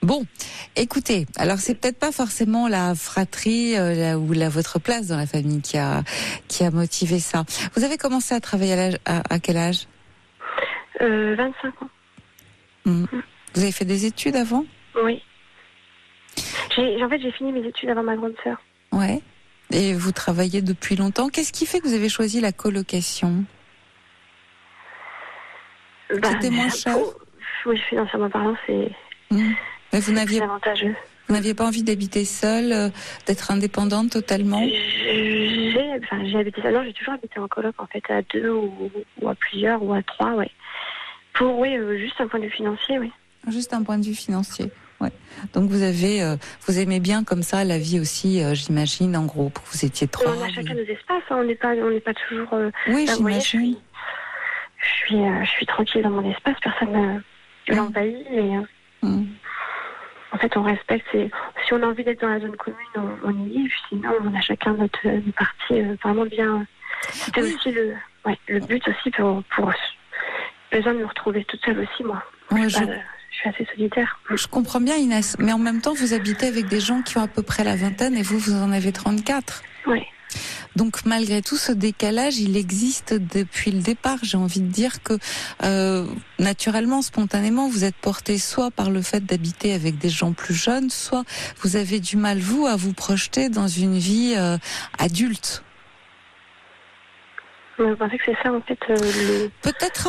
Bon, écoutez, alors c'est peut-être pas forcément la fratrie ou votre place dans la famille qui a motivé ça. Vous avez commencé à travailler à quel âge? 25 ans. Vous avez fait des études avant? Oui. J'ai fini mes études avant ma grande sœur. Ouais. Et vous travaillez depuis longtemps. Qu'est-ce qui fait que vous avez choisi la colocation? C'était moins cher? Oui, financièrement parlant, c'est... Mais vous n'aviez avantageux. Vous n'aviez pas envie d'habiter seule, d'être indépendante totalement? J'ai habité seule. Non, j'ai toujours habité en coloc, en fait, à 2 ou à plusieurs, ou à 3, ouais. Pour, juste un point de vue financier, oui. Juste un point de vue financier, ouais. Donc vous aimez bien comme ça la vie aussi, j'imagine, en groupe. Vous étiez 3. On a chacun nos espaces, hein, on n'est pas toujours... oui, j'imagine. Je suis tranquille dans mon espace, personne ne l'envahit et... En fait, on respecte. Si on a envie d'être dans la zone commune, on y est. Sinon, on a chacun notre partie vraiment bien. C'était aussi le but aussi pour besoin de me retrouver toute seule aussi, moi. Je suis assez solitaire. Je comprends bien, Inès. Mais en même temps, vous habitez avec des gens qui ont à peu près la vingtaine et vous en avez 34. Oui. Donc malgré tout, ce décalage, il existe depuis le départ. J'ai envie de dire que naturellement, spontanément, vous êtes porté soit par le fait d'habiter avec des gens plus jeunes, soit vous avez du mal, vous, à vous projeter dans une vie adulte. Vous pensez que c'est ça, en fait Peut-être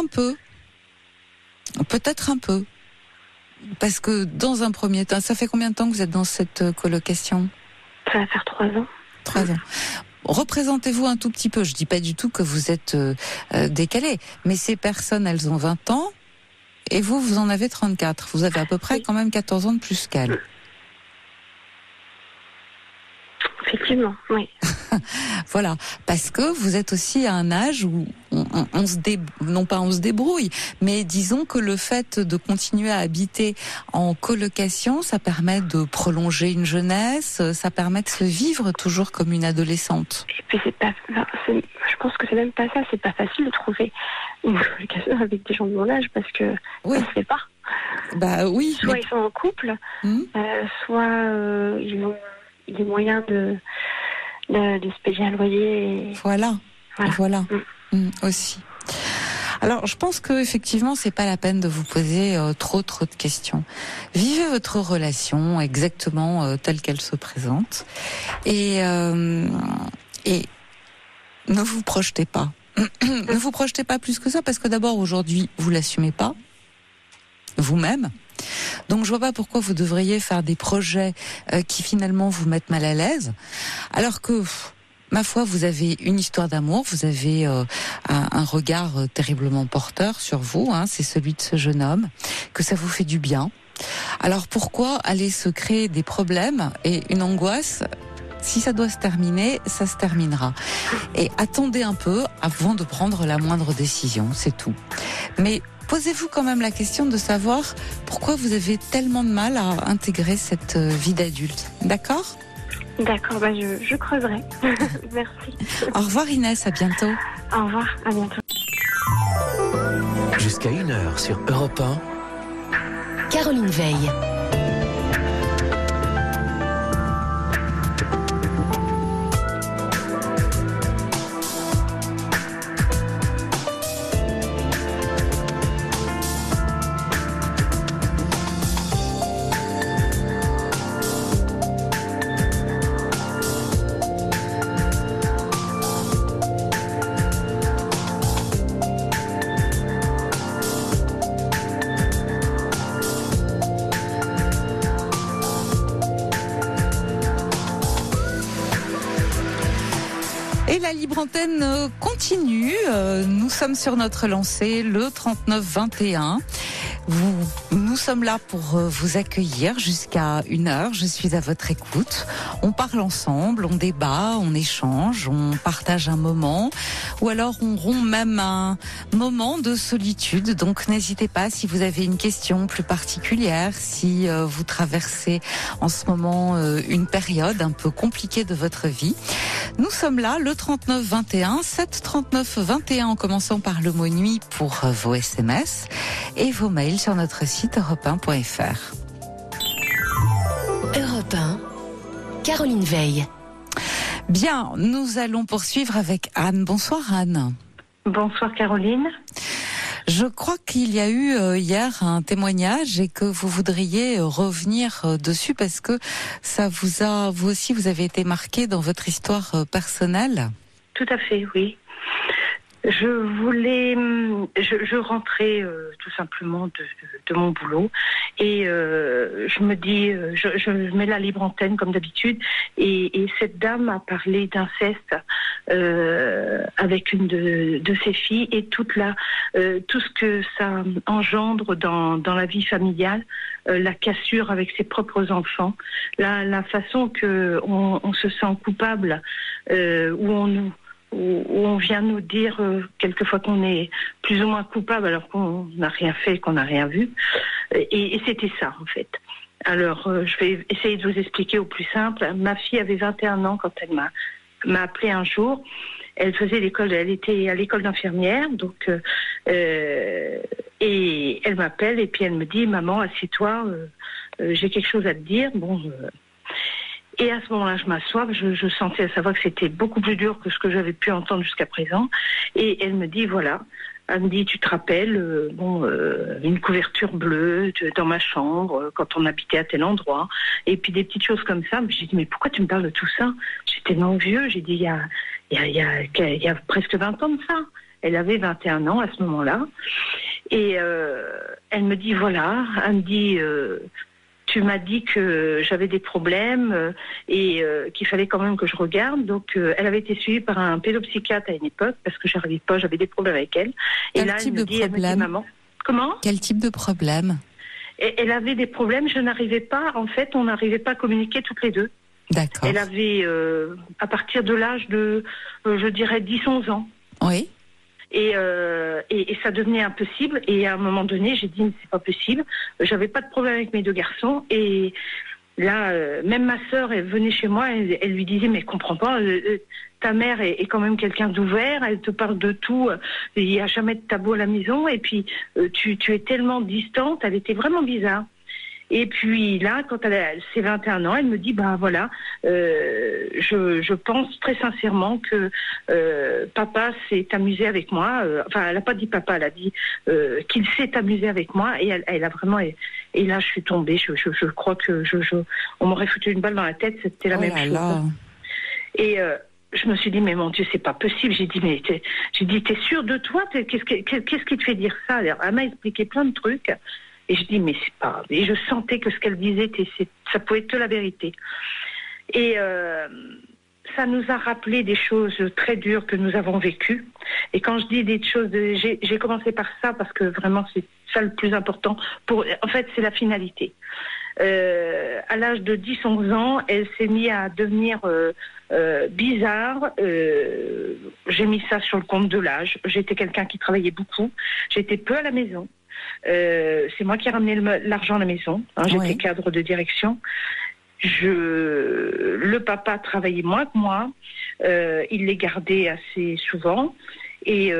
un peu. Parce que dans un premier temps, ça fait combien de temps que vous êtes dans cette colocation? Ça va faire 3 ans. 3 ans. Représentez-vous un tout petit peu. Je dis pas du tout que vous êtes décalé, mais ces personnes, elles ont 20 ans et vous en avez 34. Vous avez à peu près quand même 14 ans de plus qu'elles. Effectivement, oui. Voilà, parce que vous êtes aussi à un âge où on se débrouille, mais disons que le fait de continuer à habiter en colocation, ça permet de prolonger une jeunesse, ça permet de se vivre toujours comme une adolescente. Et puis je pense que c'est même pas ça, c'est pas facile de trouver une colocation avec des gens de mon âge parce que ça se fait pas. Bah oui. Soit ils sont en couple, soit ils ont les moyens de se payer un loyer. Voilà. Aussi. Alors, je pense que effectivement, c'est pas la peine de vous poser trop de questions. Vivez votre relation exactement telle qu'elle se présente et ne vous projetez pas. Ne vous projetez pas plus que ça parce que d'abord aujourd'hui, vous l'assumez pas vous-même. Donc je vois pas pourquoi vous devriez faire des projets qui finalement vous mettent mal à l'aise, alors que ma foi vous avez une histoire d'amour, vous avez un regard terriblement porteur sur vous, hein, c'est celui de ce jeune homme, que ça vous fait du bien. Alors pourquoi aller se créer des problèmes et une angoisse? Si ça doit se terminer, ça se terminera. Et attendez un peu avant de prendre la moindre décision, c'est tout. Mais posez-vous quand même la question de savoir pourquoi vous avez tellement de mal à intégrer cette vie d'adulte. D'accord ? D'accord, je creuserai. Merci. Au revoir Inès, à bientôt. Au revoir, à bientôt. Jusqu'à 1h sur Europe 1. Caroline Veil. La libre antenne continue. Nous sommes sur notre lancée, le 3921. Nous sommes là pour vous accueillir jusqu'à 1h. Je suis à votre écoute. On parle ensemble, on débat, on échange, on partage un moment, ou alors on rompt même un moment de solitude. Donc n'hésitez pas si vous avez une question plus particulière, si vous traversez en ce moment une période un peu compliquée de votre vie. Nous sommes là, le 3921, 7 39 21 en commençant par le mot nuit pour vos SMS et vos mails sur notre site europe1.fr. Europe 1, Caroline Veil. Bien, nous allons poursuivre avec Anne. Bonsoir Anne. Bonsoir Caroline. Je crois qu'il y a eu hier un témoignage et que vous voudriez revenir dessus parce que ça vous aussi, vous avez été marqué dans votre histoire personnelle. Tout à fait, oui. Je rentrais tout simplement de mon boulot et je me dis, je mets la libre antenne comme d'habitude et cette dame a parlé d'inceste avec une de ses filles et tout ce que ça engendre dans la vie familiale, la cassure avec ses propres enfants, la façon que on se sent coupable, où on vient nous dire quelquefois qu'on est plus ou moins coupable alors qu'on n'a rien fait, qu'on n'a rien vu. Et c'était ça, en fait. Alors, je vais essayer de vous expliquer au plus simple. Ma fille avait 21 ans quand elle m'a appelé un jour. Elle faisait elle était à l'école d'infirmière, donc et elle m'appelle et puis elle me dit « Maman, assieds-toi, j'ai quelque chose à te dire. » Et à ce moment-là, je m'assois, je sentais à savoir que c'était beaucoup plus dur que ce que j'avais pu entendre jusqu'à présent. Et elle me dit, voilà, elle me dit, tu te rappelles, une couverture bleue dans ma chambre, quand on habitait à tel endroit, et puis des petites choses comme ça. J'ai dit, mais pourquoi tu me parles de tout ça? J'étais non vieux, j'ai dit, il y a presque 20 ans de ça. Elle avait 21 ans à ce moment-là. Et elle me dit, voilà, elle me dit... tu m'as dit que j'avais des problèmes et qu'il fallait quand même que je regarde. Donc, elle avait été suivie par un pédopsychiatre à une époque parce que j'arrivais pas, j'avais des problèmes avec elle. Quel type de problème? Maman, comment? Quel type de problème? Elle avait des problèmes, je n'arrivais pas, en fait, on n'arrivait pas à communiquer toutes les deux. D'accord. Elle avait, à partir de l'âge de, je dirais, 10-11 ans. Oui. Et ça devenait impossible. Et à un moment donné, j'ai dit, mais c'est pas possible. J'avais pas de problème avec mes deux garçons. Et là, même ma sœur, elle venait chez moi, elle lui disait, mais comprends pas, ta mère est quand même quelqu'un d'ouvert, elle te parle de tout, il n'y a jamais de tabou à la maison. Et puis, tu es tellement distante, elle était vraiment bizarre. Et puis là, quand elle a ses 21 ans, elle me dit, bah voilà, je pense très sincèrement que papa s'est amusé avec moi. Enfin, elle n'a pas dit papa, elle a dit qu'il s'est amusé avec moi. Et elle a vraiment... Et là, je suis tombée. Je crois que on m'aurait foutu une balle dans la tête. C'était la même chose. Et je me suis dit, mais mon Dieu, c'est pas possible. J'ai dit, t'es sûre de toi? Qu'est-ce qui te fait dire ça? Alors, elle m'a expliqué plein de trucs. Et je dis, mais c'est pas... Et je sentais que ce qu'elle disait, ça pouvait être la vérité. Et ça nous a rappelé des choses très dures que nous avons vécues. Et quand je dis des choses... J'ai commencé par ça parce que vraiment, c'est ça le plus important. En fait, c'est la finalité. À l'âge de 10-11 ans, elle s'est mise à devenir bizarre. J'ai mis ça sur le compte de l'âge. J'étais quelqu'un qui travaillait beaucoup. J'étais peu à la maison. C'est moi qui ai ramené l'argent à la maison. J'étais cadre de direction. Le papa travaillait moins que moi. Il les gardait assez souvent. Et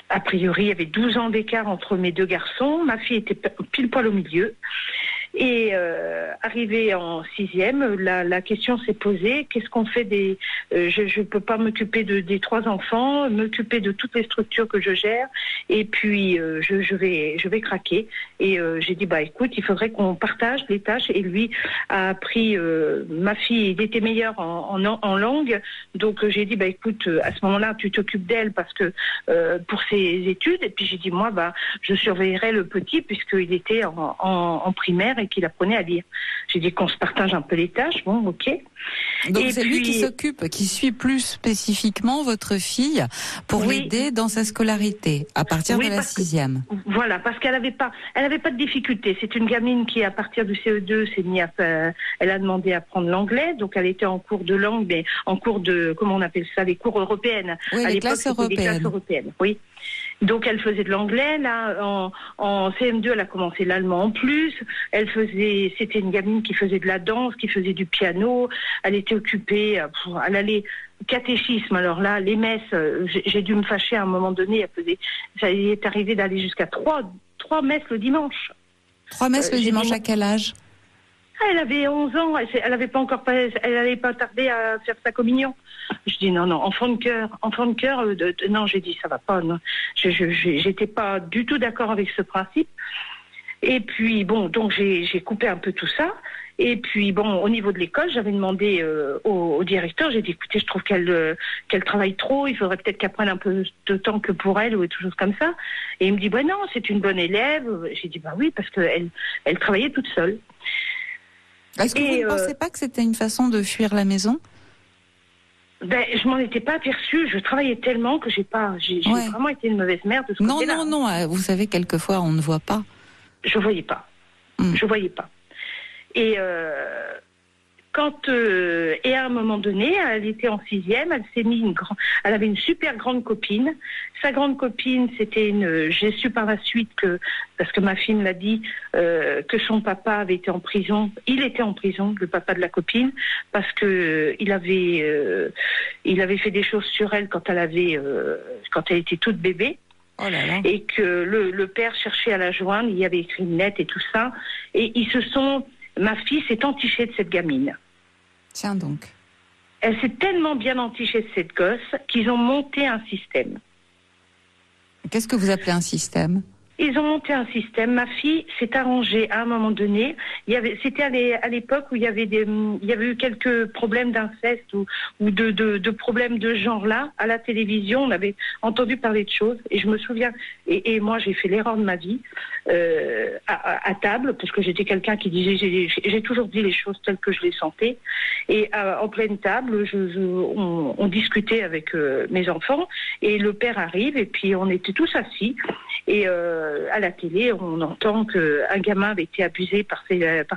a priori, il y avait 12 ans d'écart entre mes deux garçons. Ma fille était pile poil au milieu. Et arrivée en 6e, la question s'est posée, qu'est-ce qu'on fait je peux pas m'occuper des 3 enfants, m'occuper de toutes les structures que je gère, et puis je vais craquer. Et j'ai dit, bah écoute, il faudrait qu'on partage les tâches. Et lui a appris, ma fille, il était meilleur en langue, donc j'ai dit, bah écoute, à ce moment-là, tu t'occupes d'elle parce que pour ses études. Et puis j'ai dit, moi, bah je surveillerai le petit puisqu'il était en primaire. et qu'il apprenait à lire. J'ai dit qu'on se partage un peu les tâches, bon, ok. Donc et c'est lui qui s'occupe, qui suit plus spécifiquement votre fille pour l'aider dans sa scolarité, à partir de la 6e. Voilà, parce qu'elle avait pas de difficulté. C'est une gamine qui, à partir du CE2, elle a demandé à apprendre l'anglais, donc elle était en cours de langue, mais en cours de, comment on appelle ça, les cours européennes. Oui, les classes européennes, oui. Donc elle faisait de l'anglais, là, en CM2, elle a commencé l'allemand en plus. C'était une gamine qui faisait de la danse, qui faisait du piano. Elle était occupée, elle allait catéchisme. Alors là, les messes, j'ai dû me fâcher à un moment donné. Ça y est arrivé d'aller jusqu'à trois messes le dimanche. 3 messes le dimanche, à quel âge? Elle avait 11 ans, elle n'allait pas tarder à faire sa communion. Je dis non, enfant de cœur, non, j'ai dit ça va pas, non. J'étais pas du tout d'accord avec ce principe. Et puis bon, donc j'ai coupé un peu tout ça. Et puis bon, au niveau de l'école, j'avais demandé au directeur, j'ai dit écoutez, je trouve qu'elle travaille trop, il faudrait peut-être qu'elle prenne un peu de temps que pour elle ou quelque chose comme ça. Et il me dit non, c'est une bonne élève. J'ai dit oui, parce qu'elle travaillait toute seule. Est-ce que vous ne pensez pas que c'était une façon de fuir la maison? Je m'en étais pas aperçue. Je travaillais tellement que j'ai vraiment été une mauvaise mère de ce côté-là. Non. Vous savez, quelquefois, on ne voit pas. Je voyais pas. Je voyais pas. Et et à un moment donné, elle était en 6e, elle avait une super grande copine. Sa grande copine, j'ai su par la suite parce que ma fille me l'a dit, que son papa avait été en prison. Il était en prison, le papa de la copine, parce que il avait fait des choses sur elle quand elle était toute bébé. Oh là là. Et que le père cherchait à la joindre, il y avait écrit une lettre et tout ça. Et ma fille s'est entichée de cette gamine. Tiens donc. Elle s'est tellement bien entichée de cette gosse qu'ils ont monté un système. Qu'est-ce que vous appelez un système? Ils ont monté un système. Ma fille s'est arrangée à un moment donné. C'était à l'époque où il y avait eu quelques problèmes d'inceste ou de problèmes de genre là à la télévision. On avait entendu parler de choses et je me souviens. Et moi j'ai fait l'erreur de ma vie à table parce que j'étais quelqu'un qui disait j'ai toujours dit les choses telles que je les sentais. Et en pleine table, on discutait avec mes enfants et le père arrive et puis on était tous assis et à la télé, on entend qu'un gamin avait été abusé par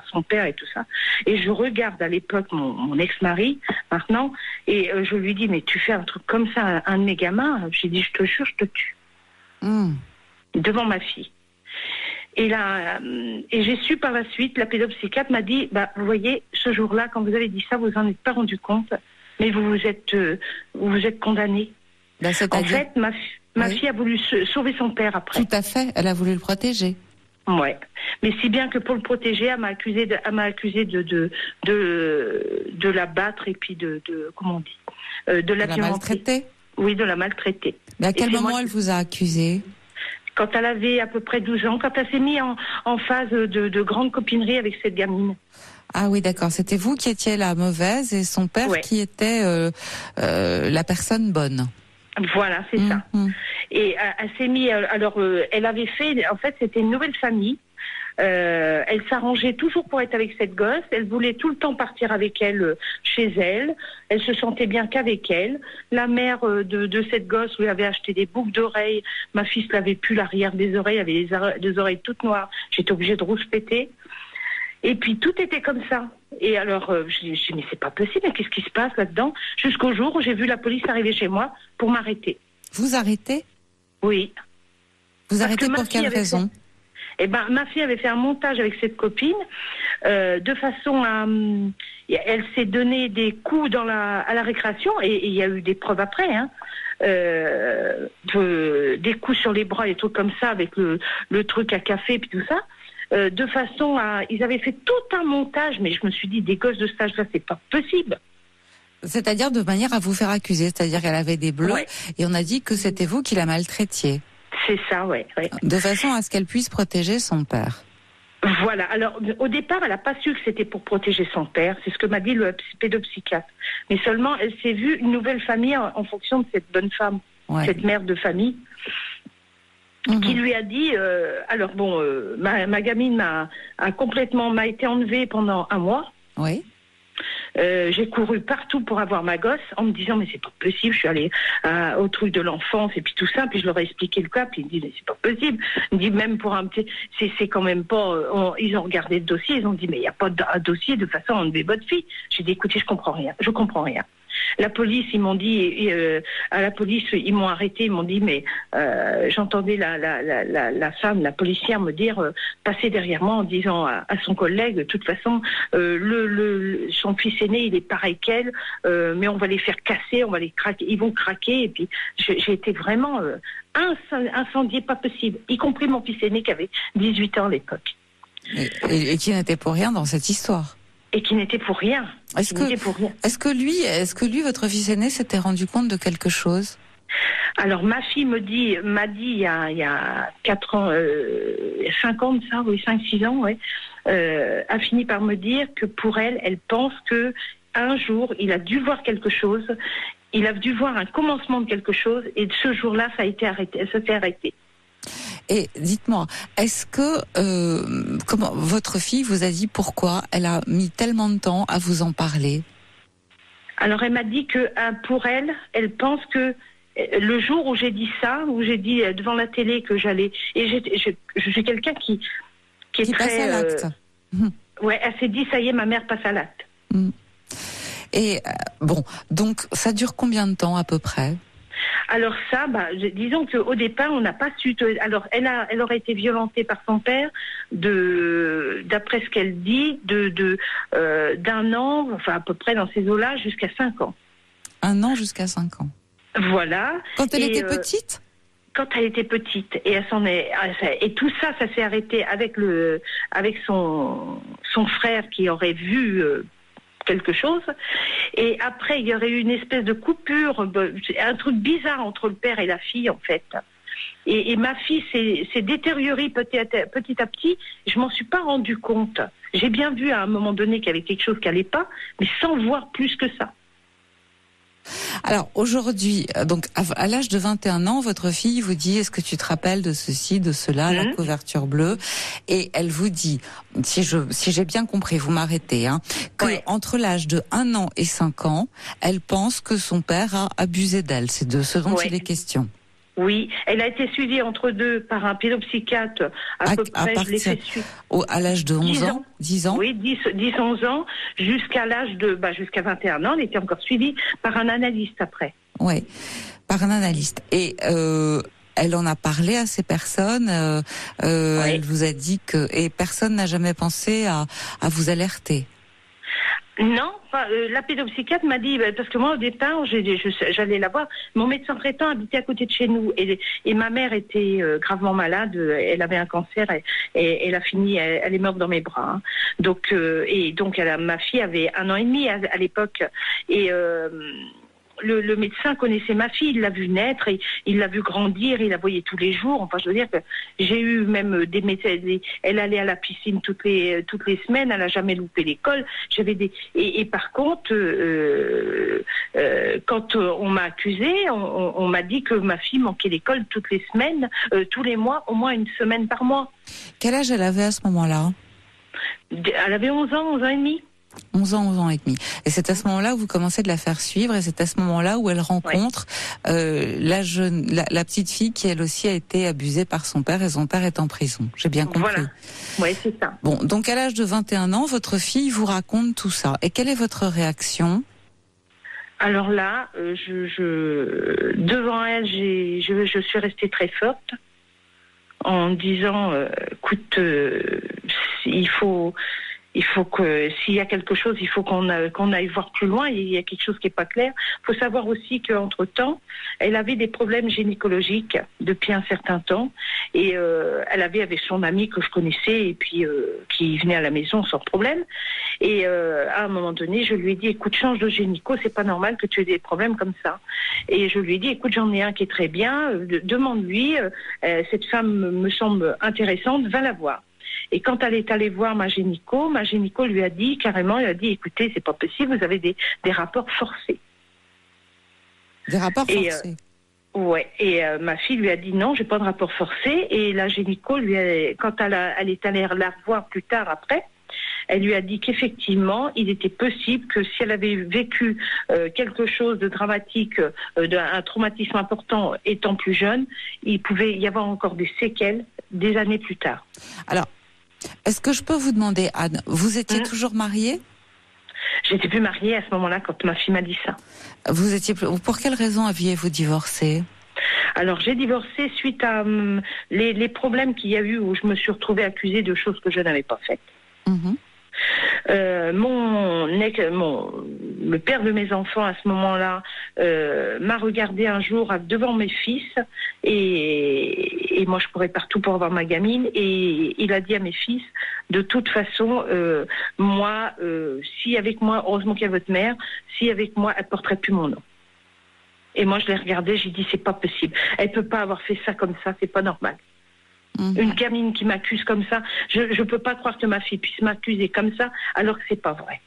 son père et tout ça. Et je regarde à l'époque mon ex-mari, maintenant, et je lui dis, mais tu fais un truc comme ça à un de mes gamins? J'ai dit, je te jure, je te tue. Devant ma fille. Et j'ai su par la suite, la pédopsychiatre m'a dit, vous voyez, ce jour-là, quand vous avez dit ça, vous en êtes pas rendu compte, mais vous êtes condamné. En fait, ma fille a voulu sauver son père après. Tout à fait, elle a voulu le protéger. Ouais, mais si bien que pour le protéger, elle m'a accusé de la battre et puis de comment on dit, de la maltraiter. Oui, de la maltraiter. Mais à quel moment elle vous a accusé? Quand elle avait à peu près 12 ans, quand elle s'est mise en phase de grande copinerie avec cette gamine. Ah oui, d'accord. C'était vous qui étiez la mauvaise et son père qui était la personne bonne. Voilà, c'est ça. Et elle s'est mise. Alors, elle avait fait. En fait, c'était une nouvelle famille. Elle s'arrangeait toujours pour être avec cette gosse. Elle voulait tout le temps partir avec elle chez elle. Elle se sentait bien qu'avec elle. La mère de cette gosse lui avait acheté des boucles d'oreilles. Ma fille se lavait plus l'arrière des oreilles. Elle avait des oreilles toutes noires. J'étais obligée de rouspéter. Et puis tout était comme ça. Et alors, je dis, mais c'est pas possible, mais qu'est-ce qui se passe là-dedans? Jusqu'au jour où j'ai vu la police arriver chez moi pour m'arrêter. Vous arrêtez? Oui. Vous arrêtez pour quelle raison? Ma fille avait fait un montage avec cette copine, de façon à... Elle s'est donné des coups à la récréation, et il y a eu des preuves après, des coups sur les bras et tout comme ça, avec le truc à café et tout ça. De façon à... Ils avaient fait tout un montage, mais je me suis dit, des gosses de cet âge-là, c'est pas possible. C'est-à-dire de manière à vous faire accuser, c'est-à-dire qu'elle avait des bleus, et on a dit que c'était vous qui la maltraitiez. C'est ça, ouais. De façon à ce qu'elle puisse protéger son père. Voilà. Alors, au départ, elle n'a pas su que c'était pour protéger son père. C'est ce que m'a dit le pédopsychiatre. Mais seulement, elle s'est vue une nouvelle famille en fonction de cette bonne femme, cette mère de famille. qui lui a dit, ma gamine m'a été enlevée pendant un mois. Oui. J'ai couru partout pour avoir ma gosse en me disant mais c'est pas possible, je suis allée au truc de l'enfance et puis tout ça, puis je leur ai expliqué le cas, puis ils me disent mais c'est pas possible. Ils me disent même pour un petit, c'est quand même pas, ils ont regardé le dossier, ils ont dit mais il n'y a pas de dossier de façon à enlever votre fille. J'ai dit écoutez, je comprends rien. La police, ils m'ont dit, à la police, ils m'ont arrêté, ils m'ont dit, mais j'entendais la femme, la policière me dire, passer derrière moi en disant à son collègue, de toute façon, son fils aîné, il est pareil qu'elle, mais on va les faire casser, on va les craquer, ils vont craquer, et puis j'ai été vraiment incendiée, pas possible, y compris mon fils aîné qui avait 18 ans à l'époque. Et qui n'était pour rien dans cette histoire. Et qui n'était pour rien. Est-ce que lui, votre fils aîné, s'était rendu compte de quelque chose? Alors ma fille m'a dit il y a 4 ans, 5 ans de ça, oui, 5-6 ans, ouais, a fini par me dire que pour elle, elle pense que un jour, il a dû voir quelque chose, il a dû voir un commencement de quelque chose, et ce jour-là, ça s'est arrêté. Et dites-moi, est-ce que comment votre fille vous a dit pourquoi elle a mis tellement de temps à vous en parler? Alors elle m'a dit que pour elle, elle pense que le jour où j'ai dit ça, où j'ai dit devant la télé que j'allais, et je suis quelqu'un qui est très passe à l'acte. Ouais, elle s'est dit ça y est, ma mère passe à l'acte. Et bon, donc ça dure combien de temps à peu près? Alors ça, disons qu'au départ, on n'a pas su. Alors, elle aurait été violentée par son père, d'après ce qu'elle dit, d'un an, enfin à peu près dans ces eaux-là, jusqu'à 5 ans. 1 an jusqu'à 5 ans. Voilà. Quand elle était petite? Quand elle était petite, et tout ça, ça s'est arrêté avec son frère qui aurait vu quelque chose, et après il y aurait eu une espèce de coupure, un truc bizarre entre le père et la fille en fait, et ma fille s'est détériorée petit à petit. Je m'en suis pas rendu compte, j'ai bien vu à un moment donné qu'il y avait quelque chose qui allait pas, mais sans voir plus que ça. Alors aujourd'hui, donc à l'âge de 21 ans, votre fille vous dit: est-ce que tu te rappelles de ceci, de cela, la couverture bleue? Et elle vous dit, si j'ai bien compris, vous m'arrêtez, que entre l'âge de 1 an et 5 ans, elle pense que son père a abusé d'elle. C'est de ce dont il est question. Oui, elle a été suivie entre deux par un pédopsychiatre à peu près, je l'ai fait suivre. À l'âge de 11 ans 10 ans? Oui, 10-11 ans, jusqu'à l'âge jusqu'à 21 ans, elle était encore suivie par un analyste après. Oui, par un analyste. Et elle en a parlé à ces personnes, elle vous a dit et personne n'a jamais pensé à vous alerter? Non, la pédopsychiatre m'a dit, parce que moi au départ j'allais la voir, mon médecin traitant habitait à côté de chez nous, et ma mère était gravement malade, elle avait un cancer, et elle est morte dans mes bras, donc ma fille avait 1 an et demi à l'époque, et le médecin connaissait ma fille, il l'a vue naître, et il l'a vue grandir, il la voyait tous les jours. Enfin, je veux dire que j'ai eu même des médecins. Elle allait à la piscine toutes les semaines, elle n'a jamais loupé l'école. Et par contre, quand on m'a accusée, on m'a dit que ma fille manquait l'école toutes les semaines, tous les mois, au moins 1 semaine par mois. Quel âge elle avait à ce moment-là? Elle avait 11 ans, 11 ans et demi. 11 ans et demi. Et c'est à ce moment-là où vous commencez de la faire suivre, et c'est à ce moment-là où elle rencontre la petite fille qui elle aussi a été abusée par son père, et son père est en prison. J'ai bien compris. Voilà. Oui, c'est ça. Bon, donc à l'âge de 21 ans, votre fille vous raconte tout ça. Et quelle est votre réaction? Alors là, devant elle, je suis restée très forte en disant, écoute, il faut que s'il y a quelque chose, il faut qu'on aille voir plus loin. Il y a quelque chose qui est pas clair. Il faut savoir aussi qu'entre temps, elle avait des problèmes gynécologiques depuis un certain temps, et elle avait avec son ami que je connaissais, et puis qui venait à la maison sans problème. Et à un moment donné, je lui ai dit: écoute, change de gynéco, c'est pas normal que tu aies des problèmes comme ça. Et je lui ai dit: écoute, j'en ai un qui est très bien, demande-lui. Cette femme me semble intéressante, va la voir. Et quand elle est allée voir ma gynéco lui a dit carrément, elle a dit: écoutez, c'est pas possible, vous avez des rapports forcés. Des rapports forcés? Ouais, et ma fille lui a dit non, j'ai pas de rapport forcé. Et la gynéco, quand elle est allée la revoir plus tard après, elle lui a dit qu'effectivement, il était possible que si elle avait vécu quelque chose de dramatique, un traumatisme important étant plus jeune, il pouvait y avoir encore des séquelles des années plus tard. Alors, est-ce que je peux vous demander, Anne, vous étiez toujours mariée ? J'étais plus mariée à ce moment-là quand ma fille m'a dit ça. Pour quelle raison aviez-vous divorcé ? Alors j'ai divorcé suite à les problèmes qu'il y a eu où je me suis retrouvée accusée de choses que je n'avais pas faites. Mmh. Le père de mes enfants à ce moment-là m'a regardé un jour devant mes fils et moi je courais partout pour avoir ma gamine et il a dit à mes fils de toute façon si avec moi, heureusement qu'il y a votre mère, si avec moi elle porterait plus mon nom. Et moi je l'ai regardé, j'ai dit c'est pas possible, elle peut pas avoir fait ça comme ça, c'est pas normal. Une gamine qui m'accuse comme ça, je peux pas croire que ma fille puisse m'accuser comme ça alors que c'est pas vrai.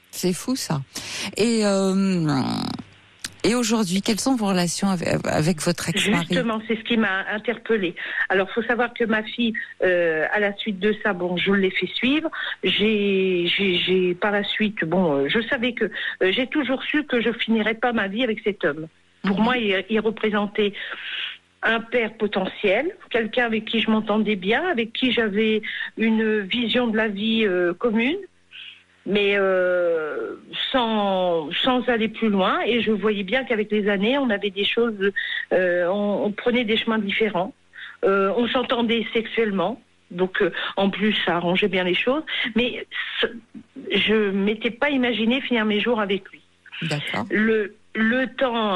C'est fou ça. Et aujourd'hui, quelles sont vos relations avec votre ex-mari ? Justement, c'est ce qui m'a interpellée. Alors, faut savoir que ma fille, à la suite de ça, je l'ai fait suivre. J'ai par la suite, je savais que j'ai toujours su que je finirais pas ma vie avec cet homme. Pour moi, il représentait un père potentiel, quelqu'un avec qui je m'entendais bien, avec qui j'avais une vision de la vie commune, mais sans aller plus loin. Et je voyais bien qu'avec les années, on avait des choses, on prenait des chemins différents, on s'entendait sexuellement. Donc, en plus, ça arrangeait bien les choses. Mais je m'étais pas imaginé finir mes jours avec lui. D'accord. Le temps,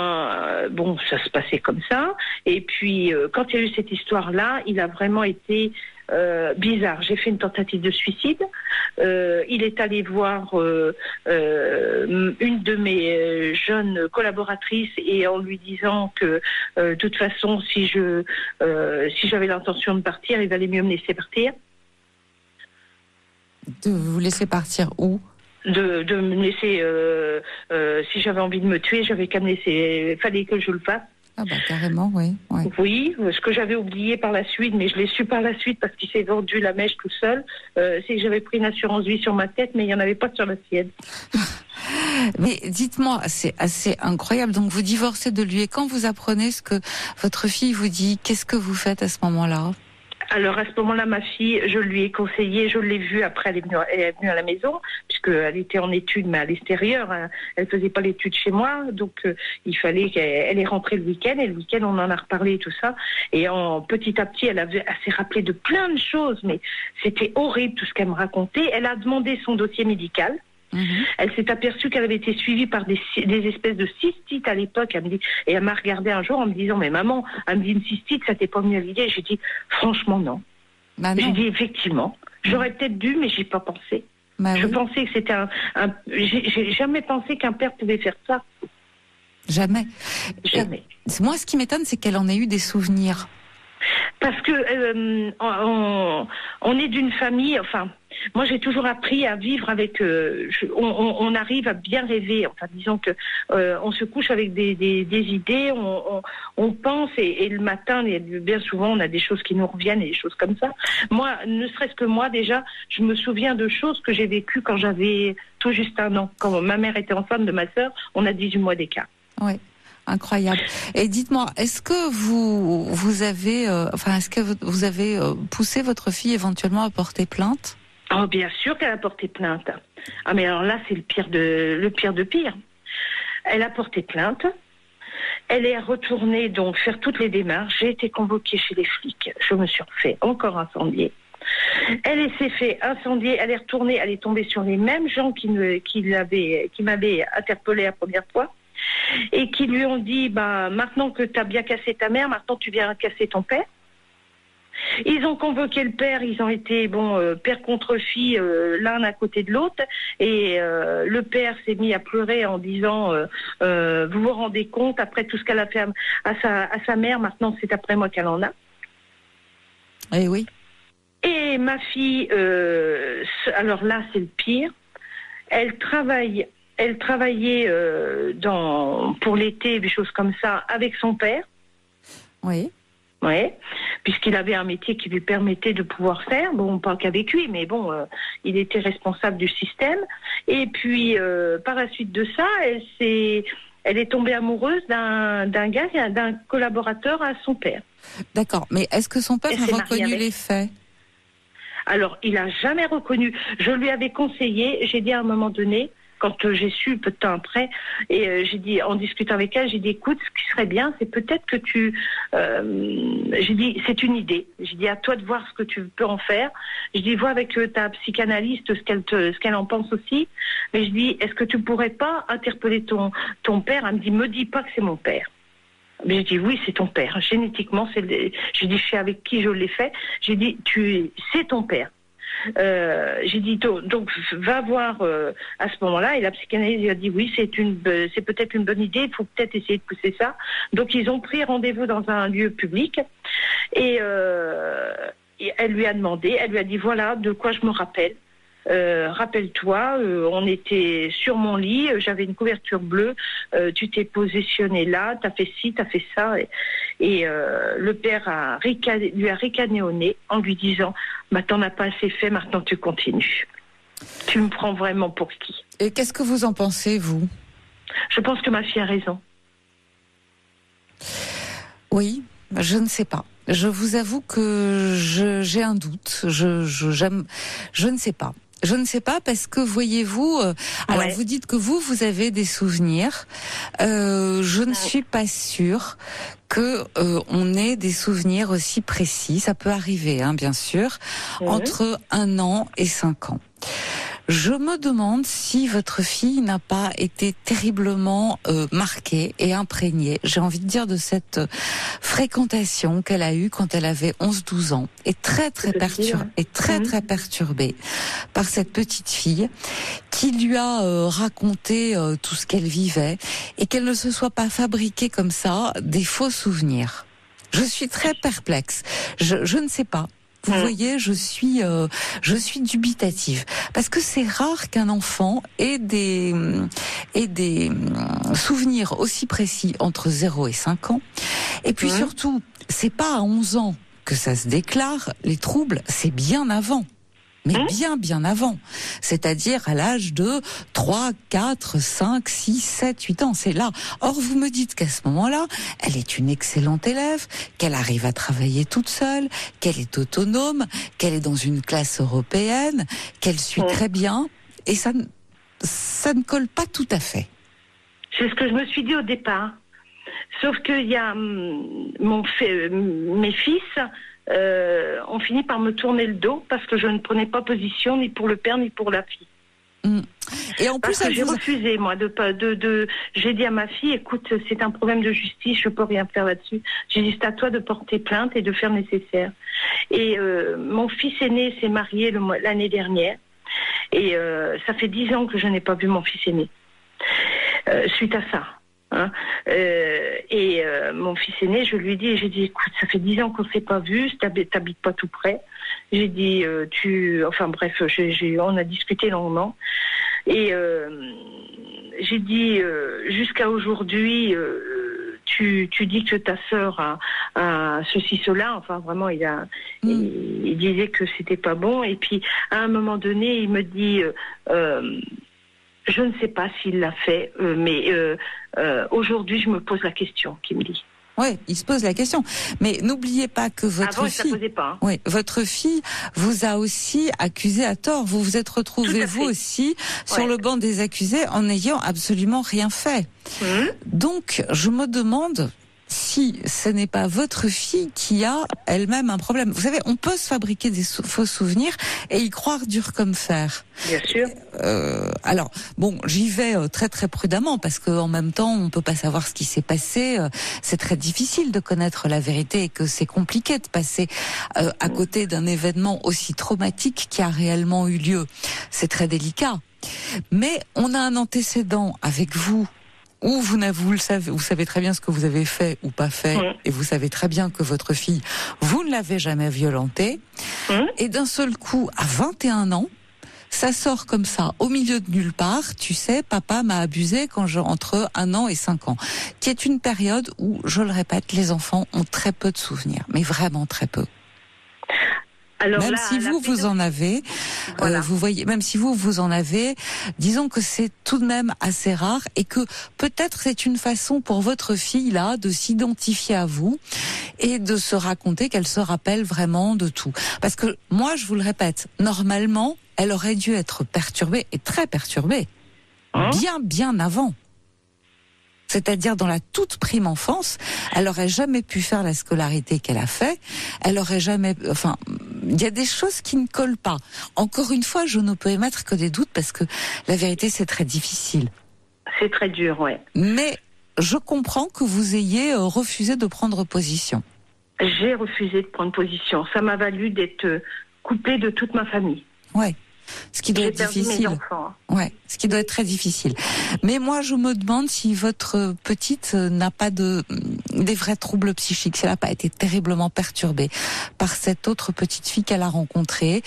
ça se passait comme ça. Et puis, quand il y a eu cette histoire-là, il a vraiment été bizarre. J'ai fait une tentative de suicide. Il est allé voir une de mes jeunes collaboratrices et en lui disant que, de toute façon, si j'avais l'intention de partir, il valait mieux me laisser partir. De vous laisser partir où ? De me laisser, si j'avais envie de me tuer, j'avais qu'à me laisser, il fallait que je le fasse. Ah carrément, oui. Ouais. Oui, ce que j'avais oublié par la suite, mais je l'ai su par la suite parce qu'il s'est vendu la mèche tout seul, c'est que j'avais pris une assurance vie sur ma tête, mais il n'y en avait pas sur la sienne. Mais dites-moi, c'est assez incroyable. Donc vous divorcez de lui et quand vous apprenez ce que votre fille vous dit, qu'est-ce que vous faites à ce moment-là ? Alors à ce moment-là, ma fille, je lui ai conseillé, je l'ai vue après, elle est venue à la maison, puisqu'elle était en études, mais à l'extérieur, hein, elle faisait pas l'étude chez moi, donc il fallait qu'elle est rentrée le week-end, et le week-end on en a reparlé et tout ça, et petit à petit, elle s'est rappelée de plein de choses, mais c'était horrible tout ce qu'elle me racontait. Elle a demandé son dossier médical. Elle s'est aperçue qu'elle avait été suivie par des espèces de cystites à l'époque. Et elle m'a regardé un jour en me disant, mais maman, elle me dit une cystite, ça t'est pas venu à l'idée? J'ai dit, franchement, non. Bah non. J'ai dit, effectivement, j'aurais peut-être dû, mais j'y ai pas pensé. Je pensais que c'était j'ai jamais pensé qu'un père pouvait faire ça. Jamais. Jamais. Et moi, ce qui m'étonne, c'est qu'elle en ait eu des souvenirs. Parce que on est d'une famille, enfin, moi j'ai toujours appris à vivre avec, on arrive à bien rêver, enfin disons que on se couche avec des idées, on pense et le matin, bien souvent on a des choses qui nous reviennent et des choses comme ça. Moi, ne serait-ce que moi déjà, je me souviens de choses que j'ai vécues quand j'avais tout juste 1 an. Quand ma mère était enceinte de ma sœur, on a 18 mois d'écart. Oui. Incroyable. Et dites-moi, est-ce que vous avez poussé votre fille éventuellement à porter plainte ? Oh, bien sûr qu'elle a porté plainte. Ah, mais alors là, c'est le pire de pire. Elle a porté plainte. Elle est retournée donc faire toutes les démarches. J'ai été convoquée chez les flics. Je me suis refait encore incendier. Elle s'est fait incendier. Elle est retournée. Elle est tombée sur les mêmes gens qui m'avaient interpellée la première fois. Et qui lui ont dit, maintenant que tu as bien cassé ta mère, maintenant tu viens casser ton père. Ils ont convoqué le père, ils ont été, père contre fille, l'un à côté de l'autre, et le père s'est mis à pleurer en disant, vous vous rendez compte, après tout ce qu'elle a fait à sa mère, maintenant c'est après moi qu'elle en a. Eh oui. Et ma fille, alors là c'est le pire, elle travaillait pour l'été, des choses comme ça, avec son père. Oui. Oui, puisqu'il avait un métier qui lui permettait de pouvoir faire, bon, pas qu'avec lui, mais bon, il était responsable du système. Et puis, par la suite de ça, elle est tombée amoureuse d'un gars, d'un collaborateur à son père. D'accord, mais est-ce que son père a reconnu les faits ? Alors, il n'a jamais reconnu. Je lui avais conseillé, j'ai dit à un moment donné, quand j'ai su peu de temps après, et j'ai dit, en discutant avec elle, j'ai dit, écoute, ce qui serait bien, c'est peut-être que j'ai dit, c'est une idée. J'ai dit, à toi de voir ce que tu peux en faire. Je dis, vois avec ta psychanalyste ce qu'elle en pense aussi. Mais je dis, est-ce que tu pourrais pas interpeller ton père? Elle me dit, me dis pas que c'est mon père. Mais je dis, oui, c'est ton père. Génétiquement, j'ai dit, je sais avec qui je l'ai fait. J'ai dit, c'est ton père. J'ai dit donc va voir à ce moment-là, et la psychanalyste a dit oui, c'est peut-être une bonne idée, il faut peut-être essayer de pousser ça. Donc ils ont pris rendez-vous dans un lieu public et elle lui a demandé, elle lui a dit voilà de quoi je me rappelle. Rappelle-toi, on était sur mon lit, j'avais une couverture bleue, tu t'es positionné là, t'as fait ci, t'as fait ça, et le père lui a ricané au nez en lui disant t'en as pas assez fait, maintenant tu continues. Tu me prends vraiment pour qui? Et qu'est-ce que vous en pensez, vous? Je pense que ma fille a raison. Oui, je ne sais pas. Je vous avoue que j'ai un doute. Je ne sais pas. Je ne sais pas parce que voyez-vous, alors vous dites que vous avez des souvenirs. Je ne suis pas sûre que on ait des souvenirs aussi précis. Ça peut arriver, hein, bien sûr, entre 1 an et 5 ans. Je me demande si votre fille n'a pas été terriblement marquée et imprégnée, j'ai envie de dire, de cette fréquentation qu'elle a eue quand elle avait 11-12 ans, et très perturbée par cette petite fille qui lui a raconté tout ce qu'elle vivait, et qu'elle ne se soit pas fabriquée comme ça des faux souvenirs. Je suis très perplexe. Je ne sais pas. Vous voyez, je suis dubitative parce que c'est rare qu'un enfant ait des souvenirs aussi précis entre 0 et 5 ans. Et puis surtout, c'est pas à 11 ans que ça se déclare, les troubles, c'est bien avant. Mais bien avant. C'est-à-dire à l'âge de 3, 4, 5, 6, 7, 8 ans. C'est là. Or, vous me dites qu'à ce moment-là, elle est une excellente élève, qu'elle arrive à travailler toute seule, qu'elle est autonome, qu'elle est dans une classe européenne, qu'elle suit très bien. Et ça ne colle pas tout à fait. C'est ce que je me suis dit au départ. Sauf qu'il y a mes fils... on finit par me tourner le dos parce que je ne prenais pas position ni pour le père ni pour la fille. Et en plus, j'ai refusé, moi, j'ai dit à ma fille, écoute, c'est un problème de justice, je peux rien faire là-dessus. J'ai dit, c'est à toi de porter plainte et de faire nécessaire. Et mon fils aîné s'est marié l'année dernière, et ça fait 10 ans que je n'ai pas vu mon fils aîné suite à ça. Mon fils aîné, j'ai dit, écoute, ça fait 10 ans qu'on ne s'est pas vu, t'habites pas tout près. J'ai dit, on a discuté longuement. Et j'ai dit, jusqu'à aujourd'hui, tu dis que ta sœur a ceci, cela. Enfin, vraiment, il disait que c'était pas bon. Et puis, à un moment donné, il me dit... je ne sais pas s'il l'a fait, mais aujourd'hui, je me pose la question, qu'il me dit. Oui, il se pose la question. Mais n'oubliez pas que votre fille... posait pas, hein. Oui, votre fille vous a aussi accusé à tort. Vous vous êtes retrouvée, vous aussi, sur le banc des accusés en n'ayant absolument rien fait. Donc, je me demande... si ce n'est pas votre fille qui a elle-même un problème. Vous savez, on peut se fabriquer des faux souvenirs et y croire dur comme fer. Bien sûr. Alors, bon, j'y vais très très prudemment parce qu'en même temps, on peut pas savoir ce qui s'est passé. C'est très difficile de connaître la vérité et que c'est compliqué de passer à côté d'un événement aussi traumatique qui a réellement eu lieu. C'est très délicat. Mais on a un antécédent avec vous. Ou vous le savez, vous savez très bien ce que vous avez fait ou pas fait, et vous savez très bien que votre fille, vous ne l'avez jamais violentée, et d'un seul coup, à 21 ans, ça sort comme ça, au milieu de nulle part. Tu sais, papa m'a abusé quand entre 1 an et 5 ans. Qui est une période où, je le répète, les enfants ont très peu de souvenirs, mais vraiment très peu. Alors même là, si vous en avez, voilà. vous voyez, même si vous en avez, disons que c'est tout de même assez rare et que peut-être c'est une façon pour votre fille là de s'identifier à vous et de se raconter qu'elle se rappelle vraiment de tout. Parce que moi, je vous le répète, normalement, elle aurait dû être perturbée et très perturbée, bien avant. C'est-à-dire dans la toute prime enfance, elle aurait jamais pu faire la scolarité qu'elle a fait. Elle aurait jamais, enfin, il y a des choses qui ne collent pas. Encore une fois, je ne peux émettre que des doutes parce que la vérité, c'est très difficile. C'est très dur, ouais. Mais je comprends que vous ayez refusé de prendre position. J'ai refusé de prendre position. Ça m'a valu d'être coupée de toute ma famille. Ouais. Ce qui doit être difficile. Mes enfants. Ouais, ce qui doit être très difficile. Mais moi, je me demande si votre petite n'a pas des vrais troubles psychiques, si elle n'a pas été terriblement perturbée par cette autre petite fille qu'elle a rencontrée,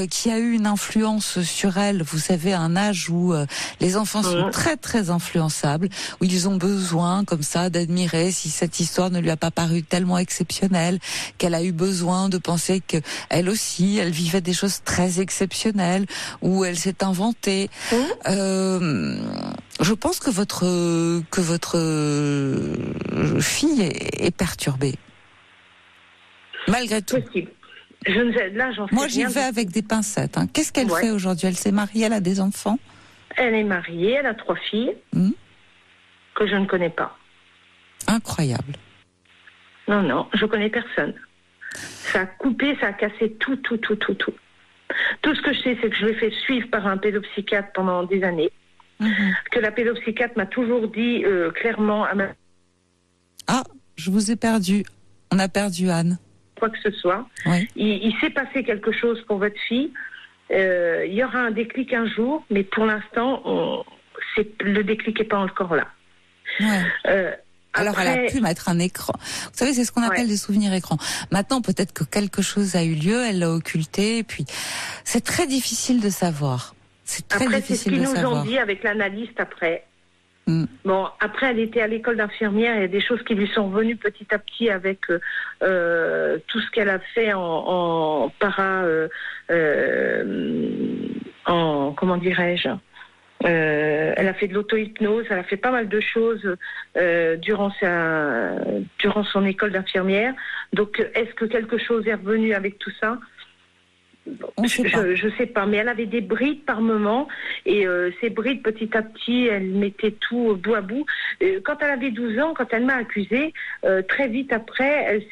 qui a eu une influence sur elle. Vous savez, à un âge où les enfants sont très très influençables, où ils ont besoin, comme ça, d'admirer si cette histoire ne lui a pas paru tellement exceptionnelle, qu'elle a eu besoin de penser que elle aussi, elle vivait des choses très exceptionnelles, où elle s'est inventée. Je pense que votre fille est perturbée. Malgré tout. Possible. J'en sais Moi, j'y rien. vais avec des pincettes. Hein. Qu'est-ce qu'elle fait aujourd'hui? Elle s'est mariée, elle a des enfants? Elle est mariée, elle a 3 filles que je ne connais pas. Incroyable. Non, je connais personne. Ça a coupé, ça a cassé tout. Tout ce que je sais, c'est que je l'ai fait suivre par un pédopsychiatre pendant des années. Que la pédopsychiatre m'a toujours dit clairement à ma... Ah, je vous ai perdu. On a perdu Anne. Quoi que ce soit. Oui. Il s'est passé quelque chose pour votre fille. Il y aura un déclic un jour, mais pour l'instant, le déclic n'est pas encore là. Ouais. Alors, elle a pu mettre un écran. Vous savez, c'est ce qu'on appelle des souvenirs écrans. Maintenant, peut-être que quelque chose a eu lieu, elle l'a occulté, et puis c'est très difficile de savoir. C'est très difficile de savoir. Après, c'est ce qu'ils nous ont dit avec l'analyste après. Bon, après, elle était à l'école d'infirmière, il y a des choses qui lui sont revenues petit à petit avec tout ce qu'elle a fait en comment dirais-je, elle a fait de l'auto-hypnose, elle a fait pas mal de choses durant son école d'infirmière. Donc, est-ce que quelque chose est revenu avec tout ça? Je sais pas, mais elle avait des brides par moment et ces brides petit à petit, elle mettait tout bout à bout. Quand elle avait 12 ans, quand elle m'a accusée, très vite après,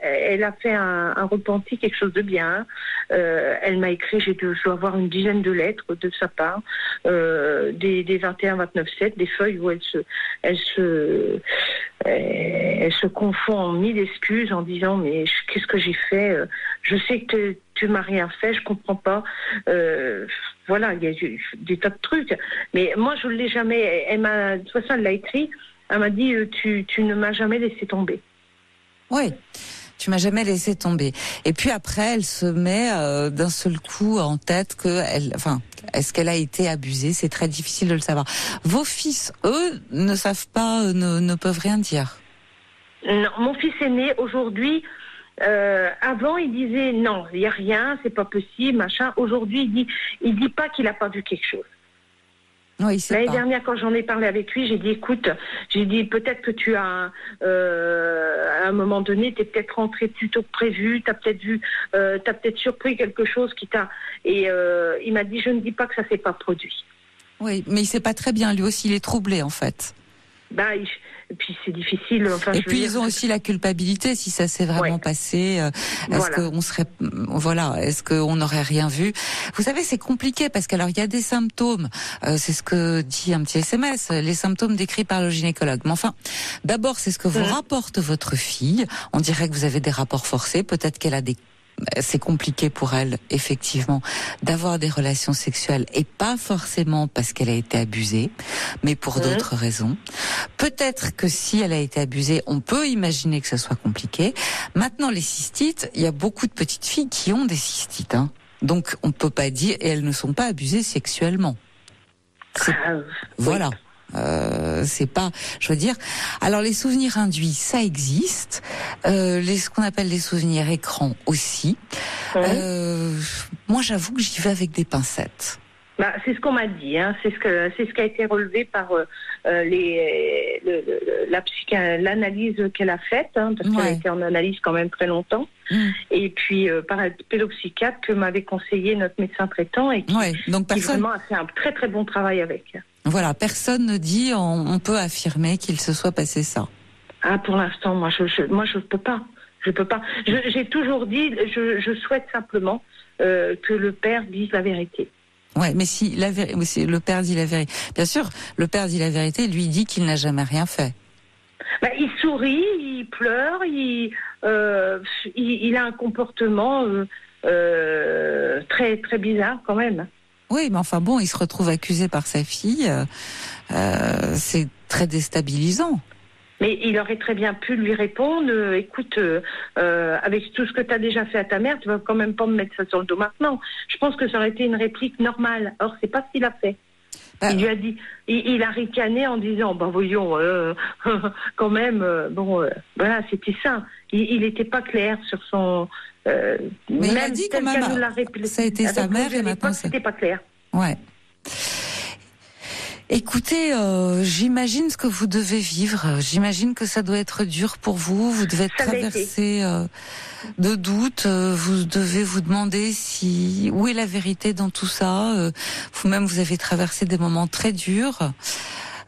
elle a fait un repenti, quelque chose de bien. Elle m'a écrit, je dois avoir une dizaine de lettres de sa part, des 21-29-7, des feuilles où elle se confond en 1000 excuses en disant mais qu'est-ce que j'ai fait? Je sais que tu m'as rien fait, je comprends pas. Voilà, il y a eu des tas de trucs. Mais moi, je ne l'ai jamais. De toute façon, elle l'a écrit. Elle m'a dit tu ne m'as jamais laissé tomber. Oui. Tu m'as jamais laissé tomber. Et puis après, elle se met d'un seul coup en tête est-ce qu'elle a été abusée? C'est très difficile de le savoir. Vos fils, eux, ne savent pas, ne peuvent rien dire. Non, mon fils aîné, aujourd'hui, avant, il disait non, il n'y a rien, c'est pas possible, machin. Aujourd'hui, il dit pas qu'il a pas vu quelque chose. Oui, l'année dernière, quand j'en ai parlé avec lui, j'ai dit écoute, peut-être que tu as à un moment donné, t'es peut-être rentré plus tôt que prévu, t'as peut-être surpris quelque chose qui t'a. Et il m'a dit je ne dis pas que ça s'est pas produit. Oui, mais il sait pas très bien, lui aussi, il est troublé en fait. Et puis c'est difficile. Et puis ils ont aussi la culpabilité si ça s'est vraiment passé. Est-ce qu'on serait, est-ce qu'on n'aurait rien vu? Vous savez, c'est compliqué parce qu'alors il y a des symptômes. C'est ce que dit un petit SMS. Les symptômes décrits par le gynécologue. Mais enfin, d'abord c'est ce que vous rapporte votre fille. On dirait que vous avez des rapports forcés. Peut-être qu'elle a c'est compliqué pour elle, effectivement, d'avoir des relations sexuelles et pas forcément parce qu'elle a été abusée, mais pour d'autres raisons. Peut-être que si elle a été abusée, on peut imaginer que ça soit compliqué. Maintenant, les cystites, il y a beaucoup de petites filles qui ont des cystites, hein. Donc on peut pas dire, et elles ne sont pas abusées sexuellement. Voilà. C'est pas, je veux dire. Alors les souvenirs induits, ça existe. Ce qu'on appelle les souvenirs écrans aussi. Moi, j'avoue que j'y vais avec des pincettes. C'est ce qu'on m'a dit, hein. C'est ce qui a été relevé par l'analyse qu'elle a faite, hein, parce qu'elle a été en analyse quand même très longtemps. Et puis par un pédopsychiatre que m'avait conseillé notre médecin traitant et qui vraiment a fait un très très bon travail avec. Voilà, personne ne dit on peut affirmer qu'il se soit passé ça. Ah, pour l'instant, moi je peux pas. Je peux pas. J'ai toujours dit, je souhaite simplement que le père dise la vérité. Ouais, mais si le père dit la vérité, bien sûr, le père dit la vérité, lui dit qu'il n'a jamais rien fait. Il sourit, il pleure, il a un comportement très très bizarre quand même. Oui, mais enfin bon, il se retrouve accusé par sa fille, c'est très déstabilisant. Mais il aurait très bien pu lui répondre, écoute, avec tout ce que tu as déjà fait à ta mère, tu vas quand même pas me mettre ça sur le dos maintenant. Je pense que ça aurait été une réplique normale. Or, c'est pas ce qu'il a fait. Il lui a dit, il a ricané en disant, voyons, quand même, voilà, c'était ça. Il n'était pas clair sur son. Mais il a dit quand même, ça a été sa mère et maintenant c'était pas clair. Ouais. Écoutez, j'imagine ce que vous devez vivre. J'imagine que ça doit être dur pour vous. Vous devez être traversé de doutes. Vous devez vous demander où est la vérité dans tout ça. Vous-même, vous avez traversé des moments très durs.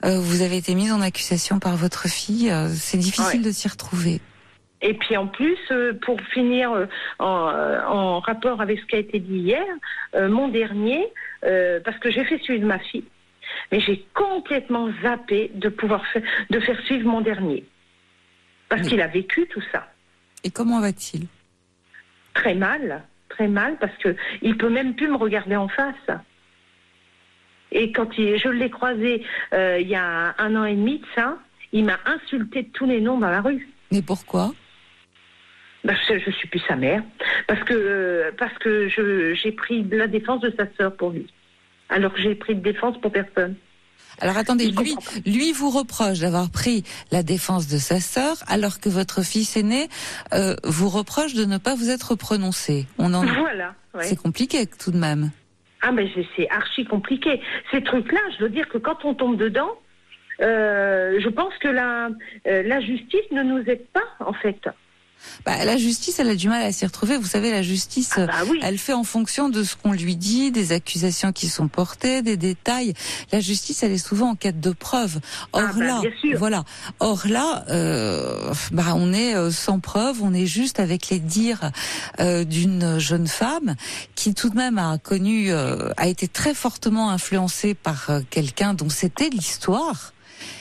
Vous avez été mise en accusation par votre fille. C'est difficile de s'y retrouver. Et puis en plus, pour finir en rapport avec ce qui a été dit hier, mon dernier, parce que j'ai fait suivre ma fille, mais j'ai complètement zappé de faire suivre mon dernier. Parce qu'il a vécu tout ça. Et comment va-t-il ? Très mal, parce que il peut même plus me regarder en face. Et quand je l'ai croisé il y a 1 an et demi de ça, il m'a insulté de tous les noms dans la rue. Mais pourquoi ? Je suis plus sa mère. Parce que j'ai pris la défense de sa sœur pour lui. Alors que j'ai pris de défense pour personne. Alors attendez, lui vous reproche d'avoir pris la défense de sa sœur, alors que votre fils aîné vous reproche de ne pas vous être prononcé. Voilà. Ouais. C'est compliqué tout de même. Ah mais c'est archi compliqué. Ces trucs-là, je veux dire que quand on tombe dedans, je pense que la justice ne nous aide pas en fait. La justice, elle a du mal à s'y retrouver. Vous savez, la justice, elle fait en fonction de ce qu'on lui dit, des accusations qui sont portées, des détails. La justice, elle est souvent en quête de preuves. Or là, on est sans preuve, on est juste avec les dires d'une jeune femme qui tout de même a été très fortement influencée par quelqu'un dont c'était l'histoire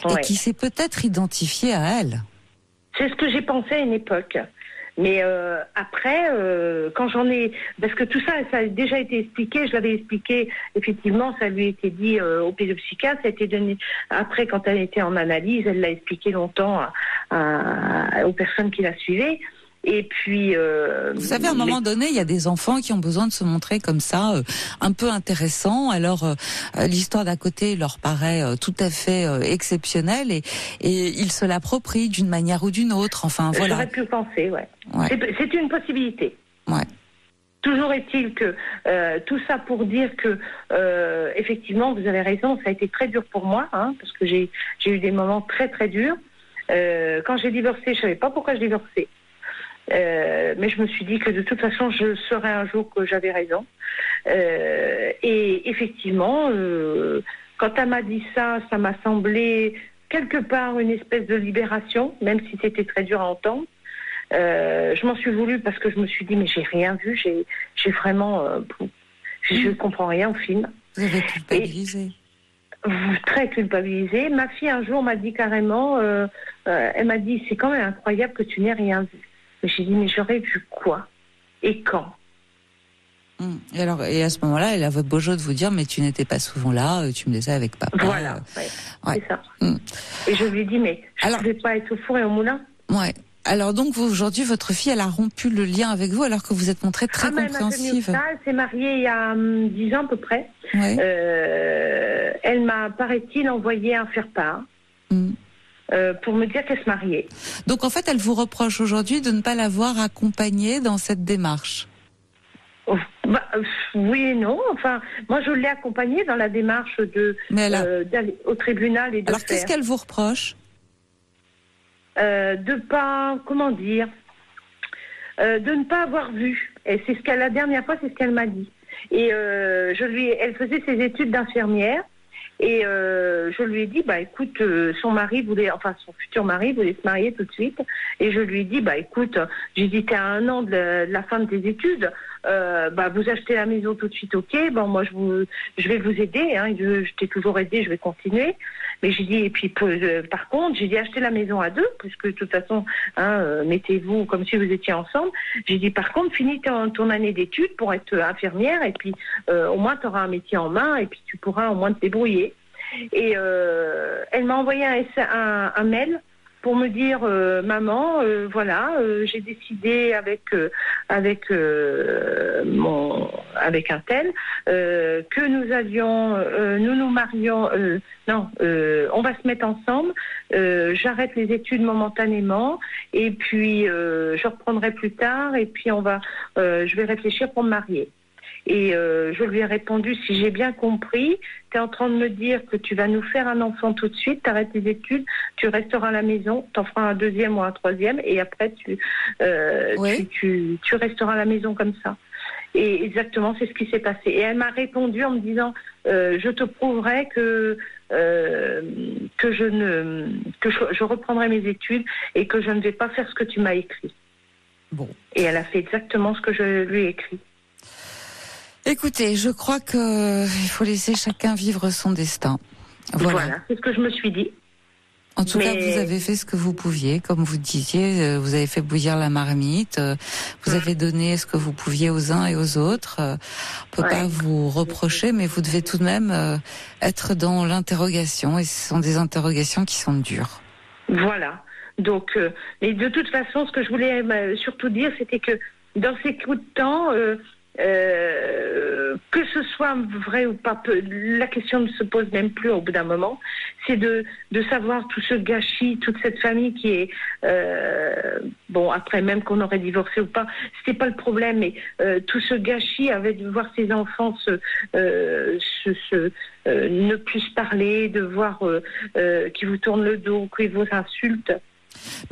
et qui s'est peut-être identifié à elle. C'est ce que j'ai pensé à une époque. Mais après, quand parce que tout ça a déjà été expliqué, je l'avais expliqué, effectivement, ça lui a été dit au pédopsychiatre, ça a été donné après quand elle était en analyse, elle l'a expliqué longtemps aux personnes qui la suivaient. Et puis, vous savez, à un moment donné, il y a des enfants qui ont besoin de se montrer comme ça, un peu intéressants. Alors, l'histoire d'à côté leur paraît tout à fait exceptionnelle et ils se l'approprient d'une manière ou d'une autre. Enfin, voilà. J'aurais pu penser, ouais. C'est une possibilité. Ouais. Toujours est-il que tout ça pour dire que effectivement, vous avez raison, ça a été très dur pour moi, parce que j'ai eu des moments très très durs. Quand j'ai divorcé, je savais pas pourquoi je divorçais. Mais je me suis dit que de toute façon je saurais un jour que j'avais raison et effectivement quand elle m'a dit ça m'a semblé quelque part une espèce de libération, même si c'était très dur à entendre. Je m'en suis voulu parce que je me suis dit mais j'ai rien vu, j'ai vraiment je comprends rien au film. Vous avez culpabilisé. Très culpabilisée. Ma fille un jour m'a dit carrément elle m'a dit c'est quand même incroyable que tu n'aies rien vu. J'ai dit, mais j'aurais vu quoi ? Et quand ? Et à ce moment-là, elle a votre beau jeu de vous dire, mais tu n'étais pas souvent là, tu me laissais avec papa. Voilà, c'est ça. Et je lui ai dit, mais je ne vais pas être au four et au moulin ? Ouais. Alors donc aujourd'hui, votre fille, elle a rompu le lien avec vous alors que vous êtes montrée très compréhensive. Elle s'est mariée il y a 10 ans à peu près. Ouais. Elle m'a, paraît-il, envoyé un faire-part pour me dire qu'elle se mariait. Donc en fait, elle vous reproche aujourd'hui de ne pas l'avoir accompagnée dans cette démarche. Oui et non. Enfin, moi je l'ai accompagnée dans la démarche d'aller au tribunal et de Alors qu'est-ce qu'elle vous reproche? De pas, comment dire, de ne pas avoir vu. Et c'est la dernière fois, c'est ce qu'elle m'a dit. Et elle faisait ses études d'infirmière. Et je lui ai dit, écoute, son futur mari voulait se marier tout de suite. Et je lui ai dit, écoute, j'ai dit, t'es à 1 an de la fin de tes études, vous achetez la maison tout de suite, ok. Bon, moi, je vais vous aider, hein, je t'ai toujours aidé, je vais continuer. Mais j'ai dit, et puis, par contre, j'ai dit, achetez la maison à 2, puisque de toute façon, mettez-vous comme si vous étiez ensemble. J'ai dit, par contre, finis ton année d'études pour être infirmière, et puis, au moins, tu auras un métier en main, et puis, tu pourras au moins te débrouiller. Et elle m'a envoyé un mail pour me dire maman, j'ai décidé avec un tel que nous nous marions. On va se mettre ensemble. J'arrête les études momentanément et puis je reprendrai plus tard et puis je vais réfléchir pour me marier. Et je lui ai répondu, si j'ai bien compris, tu es en train de me dire que tu vas nous faire un enfant tout de suite, tu arrêtes tes études, tu resteras à la maison, tu en feras un 2e ou un 3e, et après tu resteras à la maison comme ça. Et exactement, c'est ce qui s'est passé. Et elle m'a répondu en me disant, je te prouverai que je reprendrai mes études et que je ne vais pas faire ce que tu m'as écrit. Bon. Et elle a fait exactement ce que je lui ai écrit. Écoutez, je crois il faut laisser chacun vivre son destin. Voilà, c'est ce que je me suis dit. En tout cas, vous avez fait ce que vous pouviez, comme vous disiez, vous avez fait bouillir la marmite, vous avez donné ce que vous pouviez aux uns et aux autres. On peut pas vous reprocher, mais vous devez tout de même être dans l'interrogation, et ce sont des interrogations qui sont dures. Voilà. Donc, mais de toute façon, ce que je voulais surtout dire, c'était que dans ces coups de temps, que ce soit vrai ou pas, la question ne se pose même plus au bout d'un moment. C'est de savoir tout ce gâchis, toute cette famille qui est après même qu'on aurait divorcé ou pas, c'était pas le problème, mais tout ce gâchis avec de voir ses enfants ne plus se parler, de voir qu'ils vous tournent le dos, qu'ils vous insultent.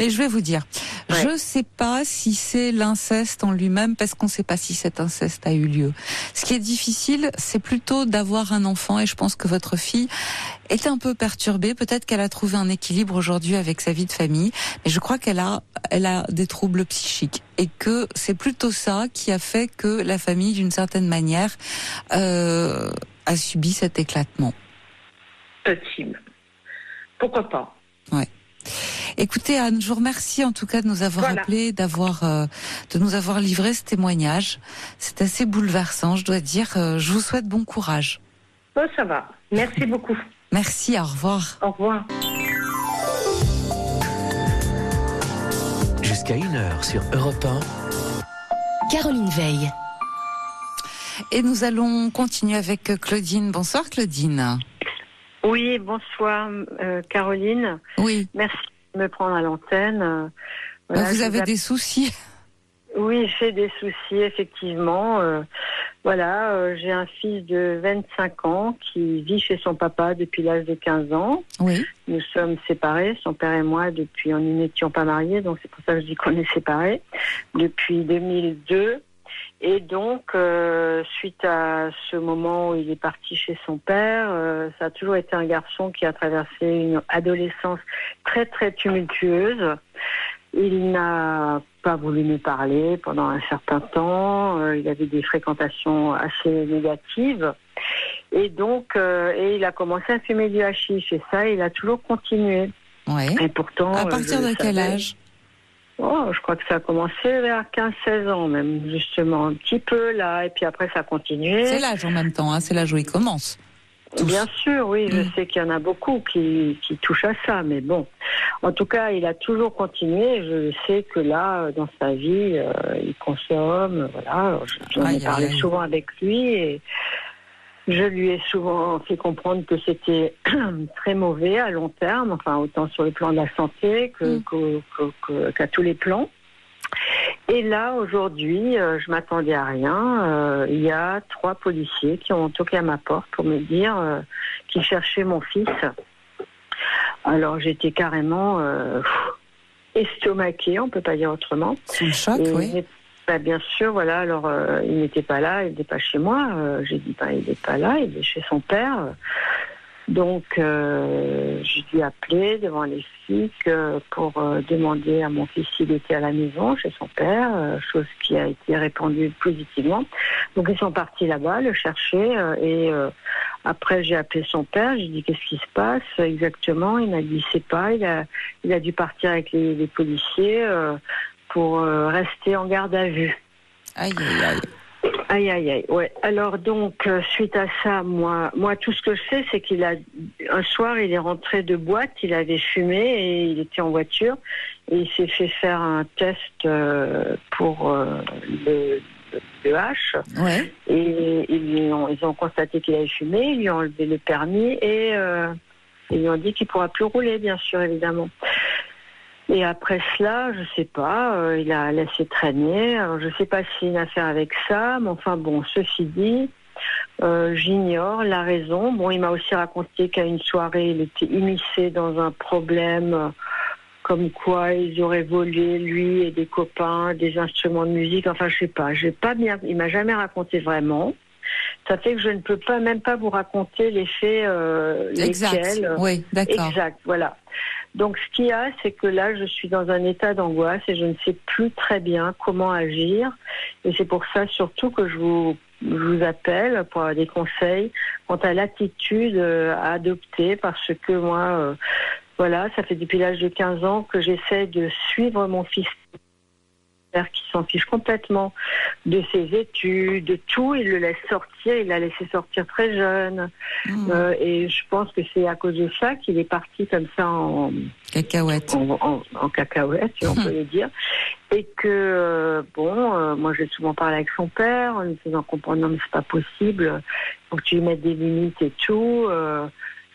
Mais je vais vous dire, je ne sais pas si c'est l'inceste en lui-même, parce qu'on ne sait pas si cet inceste a eu lieu. Ce qui est difficile, c'est plutôt d'avoir un enfant, et je pense que votre fille est un peu perturbée. Peut-être qu'elle a trouvé un équilibre aujourd'hui avec sa vie de famille, mais je crois qu'elle a des troubles psychiques, et que c'est plutôt ça qui a fait que la famille, d'une certaine manière, a subi cet éclatement. Possible. Pourquoi pas? Ouais. Écoutez Anne, je vous remercie en tout cas de nous avoir appelé, de nous avoir livré ce témoignage. C'est assez bouleversant, je dois dire. Je vous souhaite bon courage. Oh, ça va. Merci beaucoup. Merci, au revoir. Au revoir. Jusqu'à 1h sur Europe 1. Caroline Veil. Et nous allons continuer avec Claudine. Bonsoir Claudine. Oui, bonsoir Caroline. Oui. Merci de me prendre à l'antenne. Vous avez des soucis? Oui, j'ai des soucis, effectivement. J'ai un fils de 25 ans qui vit chez son papa depuis l'âge de 15 ans. Oui. Nous sommes séparés, son père et moi, depuis, nous n'étions pas mariés, donc c'est pour ça que je dis qu'on est séparés, depuis 2002. Et donc, suite à ce moment où il est parti chez son père, ça a toujours été un garçon qui a traversé une adolescence très, très tumultueuse. Il n'a pas voulu me parler pendant un certain temps. Il avait des fréquentations assez négatives. Et donc, il a commencé à fumer du hashish. Et ça, il a toujours continué. Oui. Et pourtant... À partir de quel âge ? Je crois que ça a commencé vers 15-16 ans même, justement. Un petit peu là, et puis après ça a continué. C'est l'âge en même temps, c'est l'âge où il commence. Bien sûr, oui, je sais qu'il y en a beaucoup qui touchent à ça, mais bon. En tout cas, il a toujours continué. Je sais que là, dans sa vie, il consomme, voilà. J'en ai parlé souvent avec lui et je lui ai souvent fait comprendre que c'était très mauvais à long terme, enfin, autant sur le plan de la santé qu'à tous les plans. Et là, aujourd'hui, je m'attendais à rien. Il y a 3 policiers qui ont toqué à ma porte pour me dire qu'ils cherchaient mon fils. Alors, j'étais carrément estomaquée, on peut pas dire autrement. C'est le choc, oui. Bien sûr, voilà. Alors, il n'était pas là, il n'était pas chez moi. J'ai dit, il n'est pas là, il est chez son père. Donc, je lui ai appelé devant les flics pour demander à mon fils s'il était à la maison, chez son père, chose qui a été répondue positivement. Donc, ils sont partis là-bas le chercher et après, j'ai appelé son père, j'ai dit qu'est-ce qui se passe exactement. Il m'a dit, il sait pas, il a dû partir avec les policiers pour rester en garde à vue. Aïe, aïe, aïe. Aïe, aïe, aïe, ouais. Alors donc, suite à ça, moi, tout ce que je sais, c'est un soir, il est rentré de boîte, il avait fumé et il était en voiture et il s'est fait faire un test pour le H. Ouais. Et ils ont constaté qu'il avait fumé, ils lui ont enlevé le permis et ils lui ont dit qu'il ne pourra plus rouler, bien sûr, évidemment. Et après cela, je sais pas, il a laissé traîner. Alors je sais pas s'il y a une affaire avec ça, mais enfin bon, ceci dit, j'ignore la raison. Bon, il m'a aussi raconté qu'à une soirée, il était immiscé dans un problème, comme quoi ils auraient volé, lui et des copains, des instruments de musique. Enfin, je sais pas, il m'a jamais raconté vraiment. Ça fait que je ne peux même pas vous raconter les faits lesquels. Oui, d'accord. Exact, voilà. Donc ce qu'il y a, c'est que là, je suis dans un état d'angoisse et je ne sais plus très bien comment agir. Et c'est pour ça surtout que je vous appelle pour avoir des conseils quant à l'attitude à adopter, parce que moi, voilà, ça fait depuis l'âge de 15 ans que j'essaie de suivre mon fils, qui s'en fiche complètement de ses études, de tout. Il le laisse sortir, il l'a laissé sortir très jeune. Et je pense que c'est à cause de ça qu'il est parti comme ça en cacahuète. En cacahuète, si on peut le dire. Et que, moi j'ai souvent parlé avec son père en lui faisant comprendre, non mais c'est pas possible, faut que tu lui mettes des limites et tout.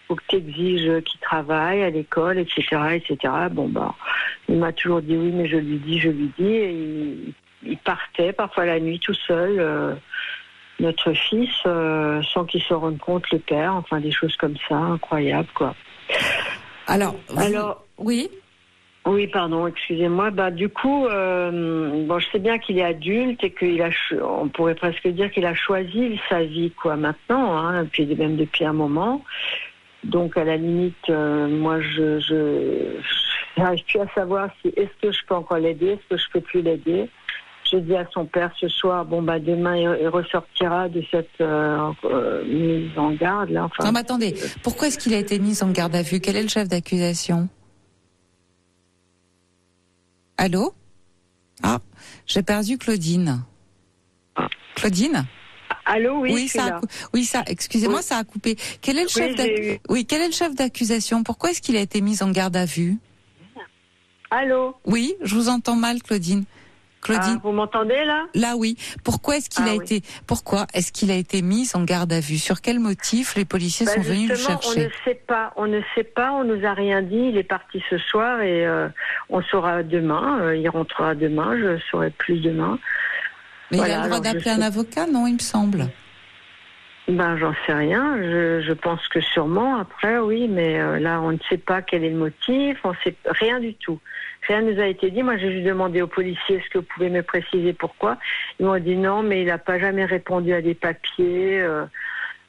Faut que tu exiges qu'il travaille à l'école, etc., etc. Bon, il m'a toujours dit oui, mais je lui dis, et il partait parfois la nuit tout seul, notre fils, sans qu'il se rende compte, le père, enfin des choses comme ça, incroyables, quoi. Alors, oui. Oui, pardon, excusez-moi. Du coup, je sais bien qu'il est adulte et on pourrait presque dire qu'il a choisi sa vie, quoi, maintenant, hein, puis même depuis un moment. Donc, à la limite, moi, je n'arrive plus à savoir est-ce que je peux encore l'aider, est-ce que je peux plus l'aider. Je dis à son père ce soir, demain, il ressortira de cette mise en garde, là. Enfin, non, mais attendez, pourquoi est-ce qu'il a été mis en garde à vue? Quel est le chef d'accusation? Allô? Ah, j'ai perdu Claudine. Claudine? Allô, oui, excusez-moi, ça a coupé. Quel est le chef d'accusation? Pourquoi est-ce qu'il a été mis en garde à vue? Allô? Oui, je vous entends mal, Claudine. Ah, vous m'entendez là? Là, oui. Pourquoi est-ce qu'il a été mis en garde à vue? Sur quel motif les policiers sont venus le chercher? On ne sait pas, on nous a rien dit. Il est parti ce soir et on saura demain. Il rentrera demain, je saurai plus demain. Mais il a le droit d'appeler un avocat, non, il me semble. J'en sais rien. Je pense que sûrement, après, oui, mais là, on ne sait pas quel est le motif, on ne sait rien du tout. Rien ne nous a été dit. Moi, j'ai juste demandé aux policiers, est-ce que vous pouvez me préciser pourquoi? Ils m'ont dit non, mais il n'a pas jamais répondu à des papiers.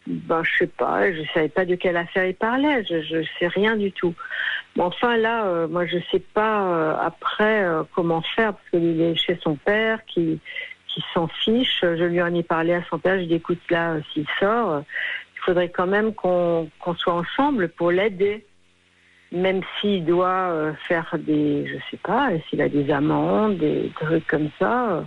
Je sais pas, je savais pas de quelle affaire il parlait, je sais rien du tout. Mais enfin, là, moi, je sais pas après comment faire, parce qu'il est chez son père, qui s'en fiche. Je lui en ai parlé à son père, je lui ai dit, écoute, là, s'il sort, il faudrait quand même qu'on soit ensemble pour l'aider. Même s'il doit faire je sais pas, s'il a des amendes, des trucs comme ça.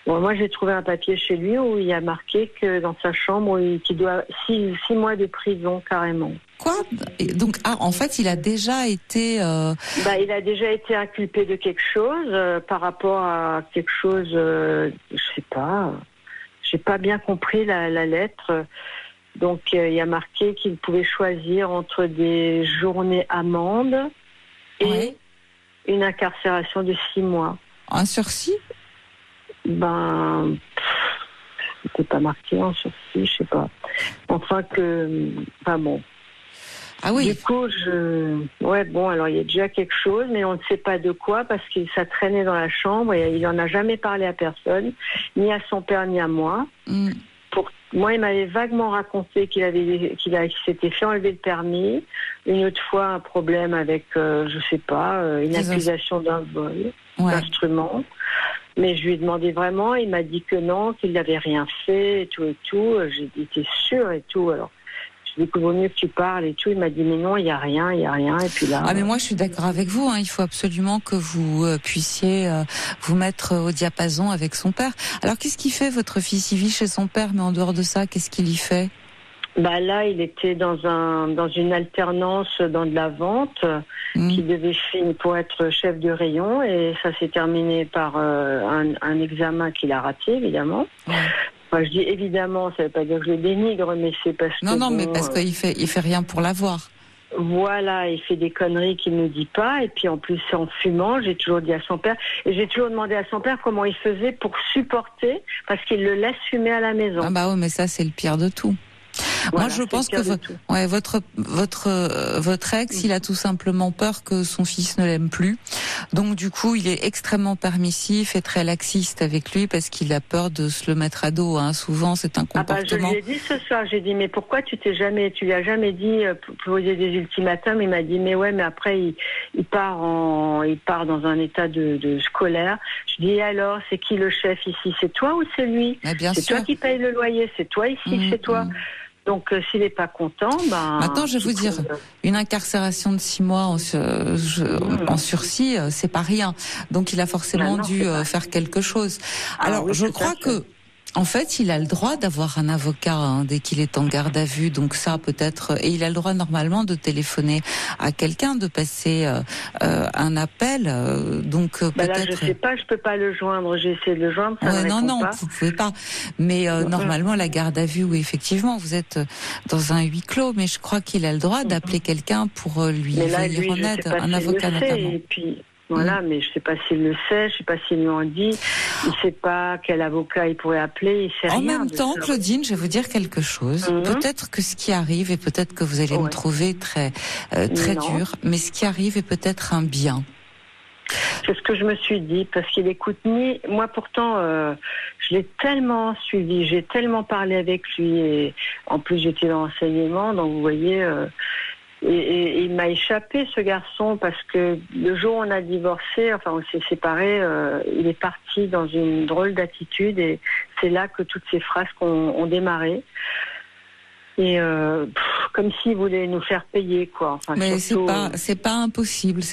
Bon, moi, j'ai trouvé un papier chez lui où il y a marqué que dans sa chambre, qu'il doit 6 mois de prison carrément. Quoi ? Donc, en fait, il a déjà été... il a déjà été inculpé de quelque chose par rapport à quelque chose, je sais pas. J'ai pas bien compris la lettre. Donc, il y a marqué qu'il pouvait choisir entre des journées amende et une incarcération de 6 mois. Un sursis ? C'était pas marqué en sursis, je sais pas. Enfin bon. Ah oui. Du coup, alors il y a déjà quelque chose, mais on ne sait pas de quoi, parce que ça traînait dans la chambre et il n'en a jamais parlé à personne, ni à son père, ni à moi. Moi, il m'avait vaguement raconté qu'il s'était fait enlever le permis. Une autre fois, un problème avec, je sais pas, une accusation d'un vol d'instrument. Mais je lui ai demandé vraiment, il m'a dit que non, qu'il n'avait rien fait et tout et tout. J'ai dit, t'es sûr et tout. Alors, je lui ai dit qu'il vaut mieux que tu parles et tout. Il m'a dit, mais non, il n'y a rien. Et puis là. Ah, mais moi, je suis d'accord avec vous, hein. Il faut absolument que vous puissiez vous mettre au diapason avec son père. Alors, qu'est-ce qu'il fait, votre fils? Il vit chez son père, mais en dehors de ça, qu'est-ce qu'il y fait? Là, il était dans une alternance dans de la vente qui devait finir pour être chef de rayon, et ça s'est terminé par un examen qu'il a raté, évidemment. Moi, je dis évidemment, ça veut pas dire que je le dénigre, mais c'est parce que... Non, mais parce qu'il fait rien pour l'avoir. Voilà, il fait des conneries qu'il ne dit pas, et puis en plus c'est en fumant. J'ai toujours dit à son père, et j'ai toujours demandé à son père comment il faisait pour supporter, parce qu'il le laisse fumer à la maison. Ah bah oui, mais ça c'est le pire de tout. Voilà, moi, je pense que votre ex, il a tout simplement peur que son fils ne l'aime plus. Donc, du coup, il est extrêmement permissif et très laxiste avec lui parce qu'il a peur de se le mettre à dos. Hein. Souvent, c'est un comportement. Je lui ai dit ce soir, j'ai dit, mais pourquoi tu lui as jamais dit poser des ultimatums? Il m'a dit, mais après, il part dans un état de scolaire. Je dis, alors, c'est qui le chef ici? C'est toi ou c'est lui? C'est toi qui payes le loyer, c'est toi ici, c'est toi. Donc, s'il n'est pas content, Maintenant, je vais vous dire, une incarcération de 6 mois en sursis, c'est pas rien. Donc, il a forcément dû faire quelque chose. Alors, je crois que, en fait, il a le droit d'avoir un avocat dès qu'il est en garde à vue. Donc ça, peut-être, et il a le droit normalement de téléphoner à quelqu'un, de passer un appel. Donc peut-être. Là, je sais pas, je peux pas le joindre. J'ai essayé de le joindre. Non, vous pouvez pas. Mais normalement, la garde à vue, oui, effectivement, vous êtes dans un huis clos. Mais je crois qu'il a le droit d'appeler quelqu'un pour lui venir en aide, un avocat notamment. Et puis... Voilà, mais je sais pas s'il le sait, je sais pas s'il lui en dit, il sait pas quel avocat il pourrait appeler, il sait rien. En même temps, Claudine, je vais vous dire quelque chose. Peut-être que ce qui arrive, et peut-être que vous allez me trouver très dur, mais ce qui arrive est peut-être un bien. C'est ce que je me suis dit, parce qu'il écoute ni... Moi, pourtant, je l'ai tellement suivi, j'ai tellement parlé avec lui, et en plus, j'étais dans l'enseignement, donc vous voyez... Et il m'a échappé, ce garçon, parce que le jour où on a divorcé, on s'est séparés, il est parti dans une drôle d'attitude, et c'est là que toutes ces phrases ont démarré. Et comme s'il voulait nous faire payer, quoi. Mais surtout, c'est pas impossible.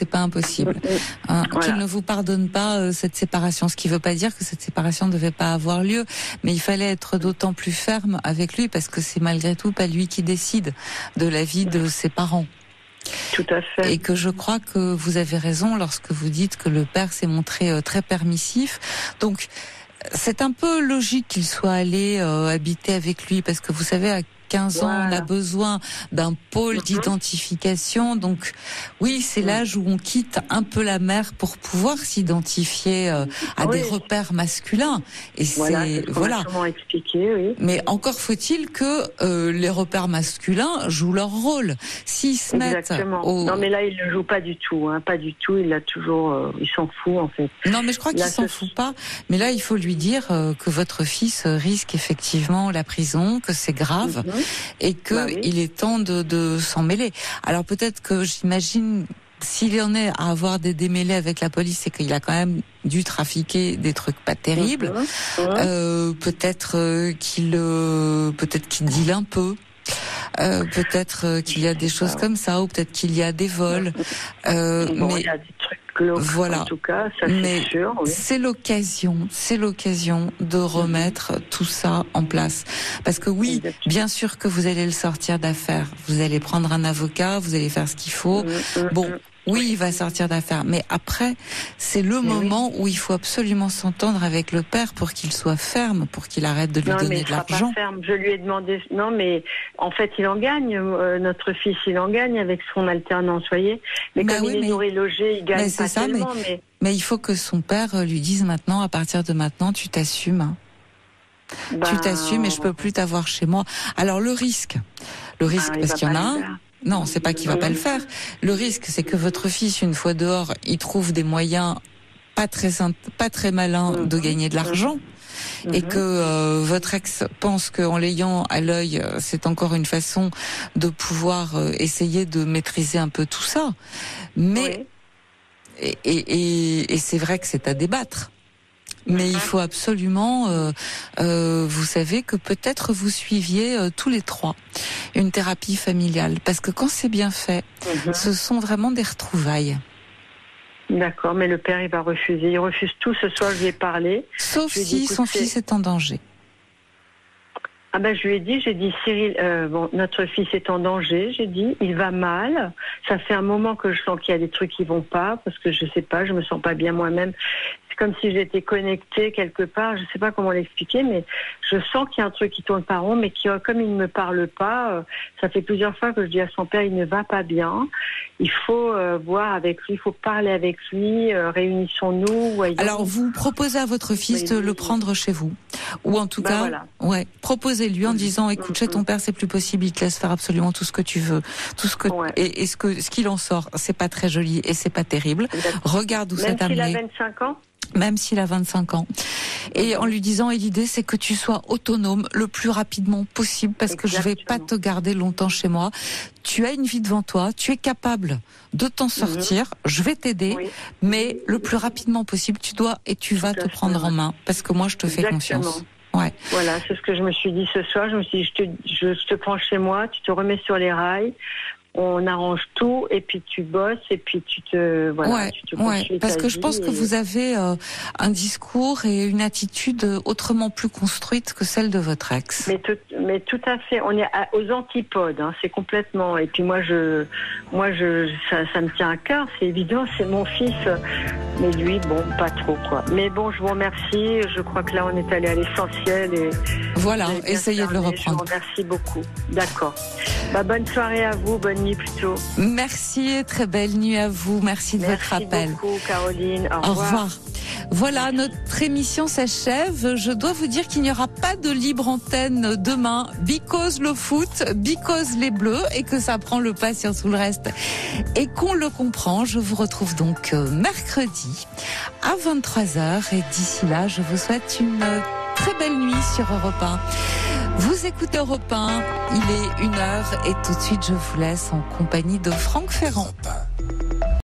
Voilà. Qu'il ne vous pardonne pas cette séparation, ce qui ne veut pas dire que cette séparation ne devait pas avoir lieu, mais il fallait être d'autant plus ferme avec lui parce que c'est malgré tout pas lui qui décide de la vie de ses parents. Tout à fait. Et que je crois que vous avez raison lorsque vous dites que le père s'est montré très permissif. Donc c'est un peu logique qu'il soit allé habiter avec lui parce que vous savez à 15 ans, on a besoin d'un pôle d'identification. Donc, oui, c'est l'âge où on quitte un peu la mère pour pouvoir s'identifier à des repères masculins. Et c'est expliqué, oui. Mais encore faut-il que les repères masculins jouent leur rôle. S'ils se mettent Non, mais là, il ne joue pas du tout. Pas du tout. Il a toujours... il s'en fout, en fait. Non, mais je crois qu'il s'en fout pas. Mais là, il faut lui dire que votre fils risque effectivement la prison, que c'est grave. Et que il est temps de s'en mêler. Alors peut-être que j'imagine s'il en est à avoir des démêlés avec la police, c'est qu'il a quand même dû trafiquer des trucs pas terribles. Peut-être qu'il deal un peu. Peut-être qu'il y a des choses comme ça, ou peut-être qu'il y a des vols. Il y a des trucs glauque. Voilà. En tout cas, ça Mais c'est sûr. Oui. c'est l'occasion de remettre tout ça en place. Parce que oui, Exactement. bien sûr que vous allez le sortir d'affaire. Vous allez prendre un avocat, vous allez faire ce qu'il faut. Bon, oui, il va sortir d'affaire. Mais après, c'est le moment où il faut absolument s'entendre avec le père pour qu'il soit ferme, pour qu'il arrête de lui Non, mais donner il de sera l'argent. pas ferme. Je lui ai demandé. Non, mais en fait, il en gagne. Notre fils, il en gagne avec son alternance, voyez. Mais Bah comme oui, il est mais- nourri logé, il mais gagne c'est pas ça, tellement. Mais Mais il faut que son père lui dise maintenant, à partir de maintenant, tu t'assumes. Hein. Tu t'assumes et je peux plus t'avoir chez moi. Alors le risque, parce qu'il y en a un. Non, c'est pas qu'il va pas le faire. Le risque, c'est que votre fils, une fois dehors, il trouve des moyens pas très malins de gagner de l'argent. Et que votre ex pense qu'en l'ayant à l'œil, c'est encore une façon de pouvoir essayer de maîtriser un peu tout ça. Mais et c'est vrai que c'est à débattre. Mais il faut absolument, vous savez, que peut-être vous suiviez tous les trois une thérapie familiale. Parce que quand c'est bien fait, ce sont vraiment des retrouvailles. D'accord, mais le père, il va refuser. Il refuse tout. Ce soir, je lui ai parlé. Sauf Je lui ai si dit, son écoute, fils est en danger. Ah ben je lui ai dit, Cyril, notre fils est en danger, j'ai dit, il va mal. Ça fait un moment que je sens qu'il y a des trucs qui vont pas, parce que je sais pas, je me sens pas bien moi-même. C'est comme si j'étais connectée quelque part, je sais pas comment l'expliquer, mais je sens qu'il y a un truc qui tourne pas rond, mais qui, comme il ne me parle pas, ça fait plusieurs fois que je dis à son père, il ne va pas bien. Il faut voir avec lui, il faut parler avec lui, réunissons-nous. Voyons. Alors vous proposez à votre fils de le prendre chez vous, ou en tout cas, voilà. ouais, proposez-lui en disant, écoute, chez ton père c'est plus possible, il te laisse faire absolument tout ce que tu veux, tout ce que et ce qu'il en sort, c'est pas très joli et c'est pas terrible. Regarde où ça t'a amené. Même s'il a 25 ans. Même s'il a 25 ans. Et en lui disant, et l'idée c'est que tu sois autonome le plus rapidement possible parce que je vais pas te garder longtemps chez moi. Tu as une vie devant toi, tu es capable de t'en sortir, je vais t'aider, mais le plus rapidement possible tu dois et tu vas te prendre en main parce que moi je te fais confiance. Ouais. Voilà, c'est ce que je me suis dit ce soir. Je me suis dit, je te prends chez moi, tu te remets sur les rails. On arrange tout et puis tu bosses et puis tu te parce que je pense que vous avez un discours et une attitude autrement plus construite que celle de votre ex. Mais tout à fait, on est aux antipodes, hein, c'est complètement. Et puis moi ça me tient à cœur, c'est évident, c'est mon fils, mais lui bon pas trop quoi. Mais bon, je vous remercie, je crois que là on est allé à l'essentiel et voilà, essayez de le reprendre. Je vous remercie beaucoup. D'accord. Bonne soirée à vous, bonne nuit plutôt. Merci, très belle nuit à vous. Merci de votre appel. Merci beaucoup, Caroline. Au revoir. Voilà, notre émission s'achève. Je dois vous dire qu'il n'y aura pas de libre antenne demain, because le foot, because les Bleus, et que ça prend le pas sur tout le reste. Et qu'on le comprend, je vous retrouve donc mercredi à 23h. Et d'ici là, je vous souhaite une très belle nuit sur Europe 1. Vous écoutez Europe 1, il est 1h et tout de suite je vous laisse en compagnie de Franck Ferrand.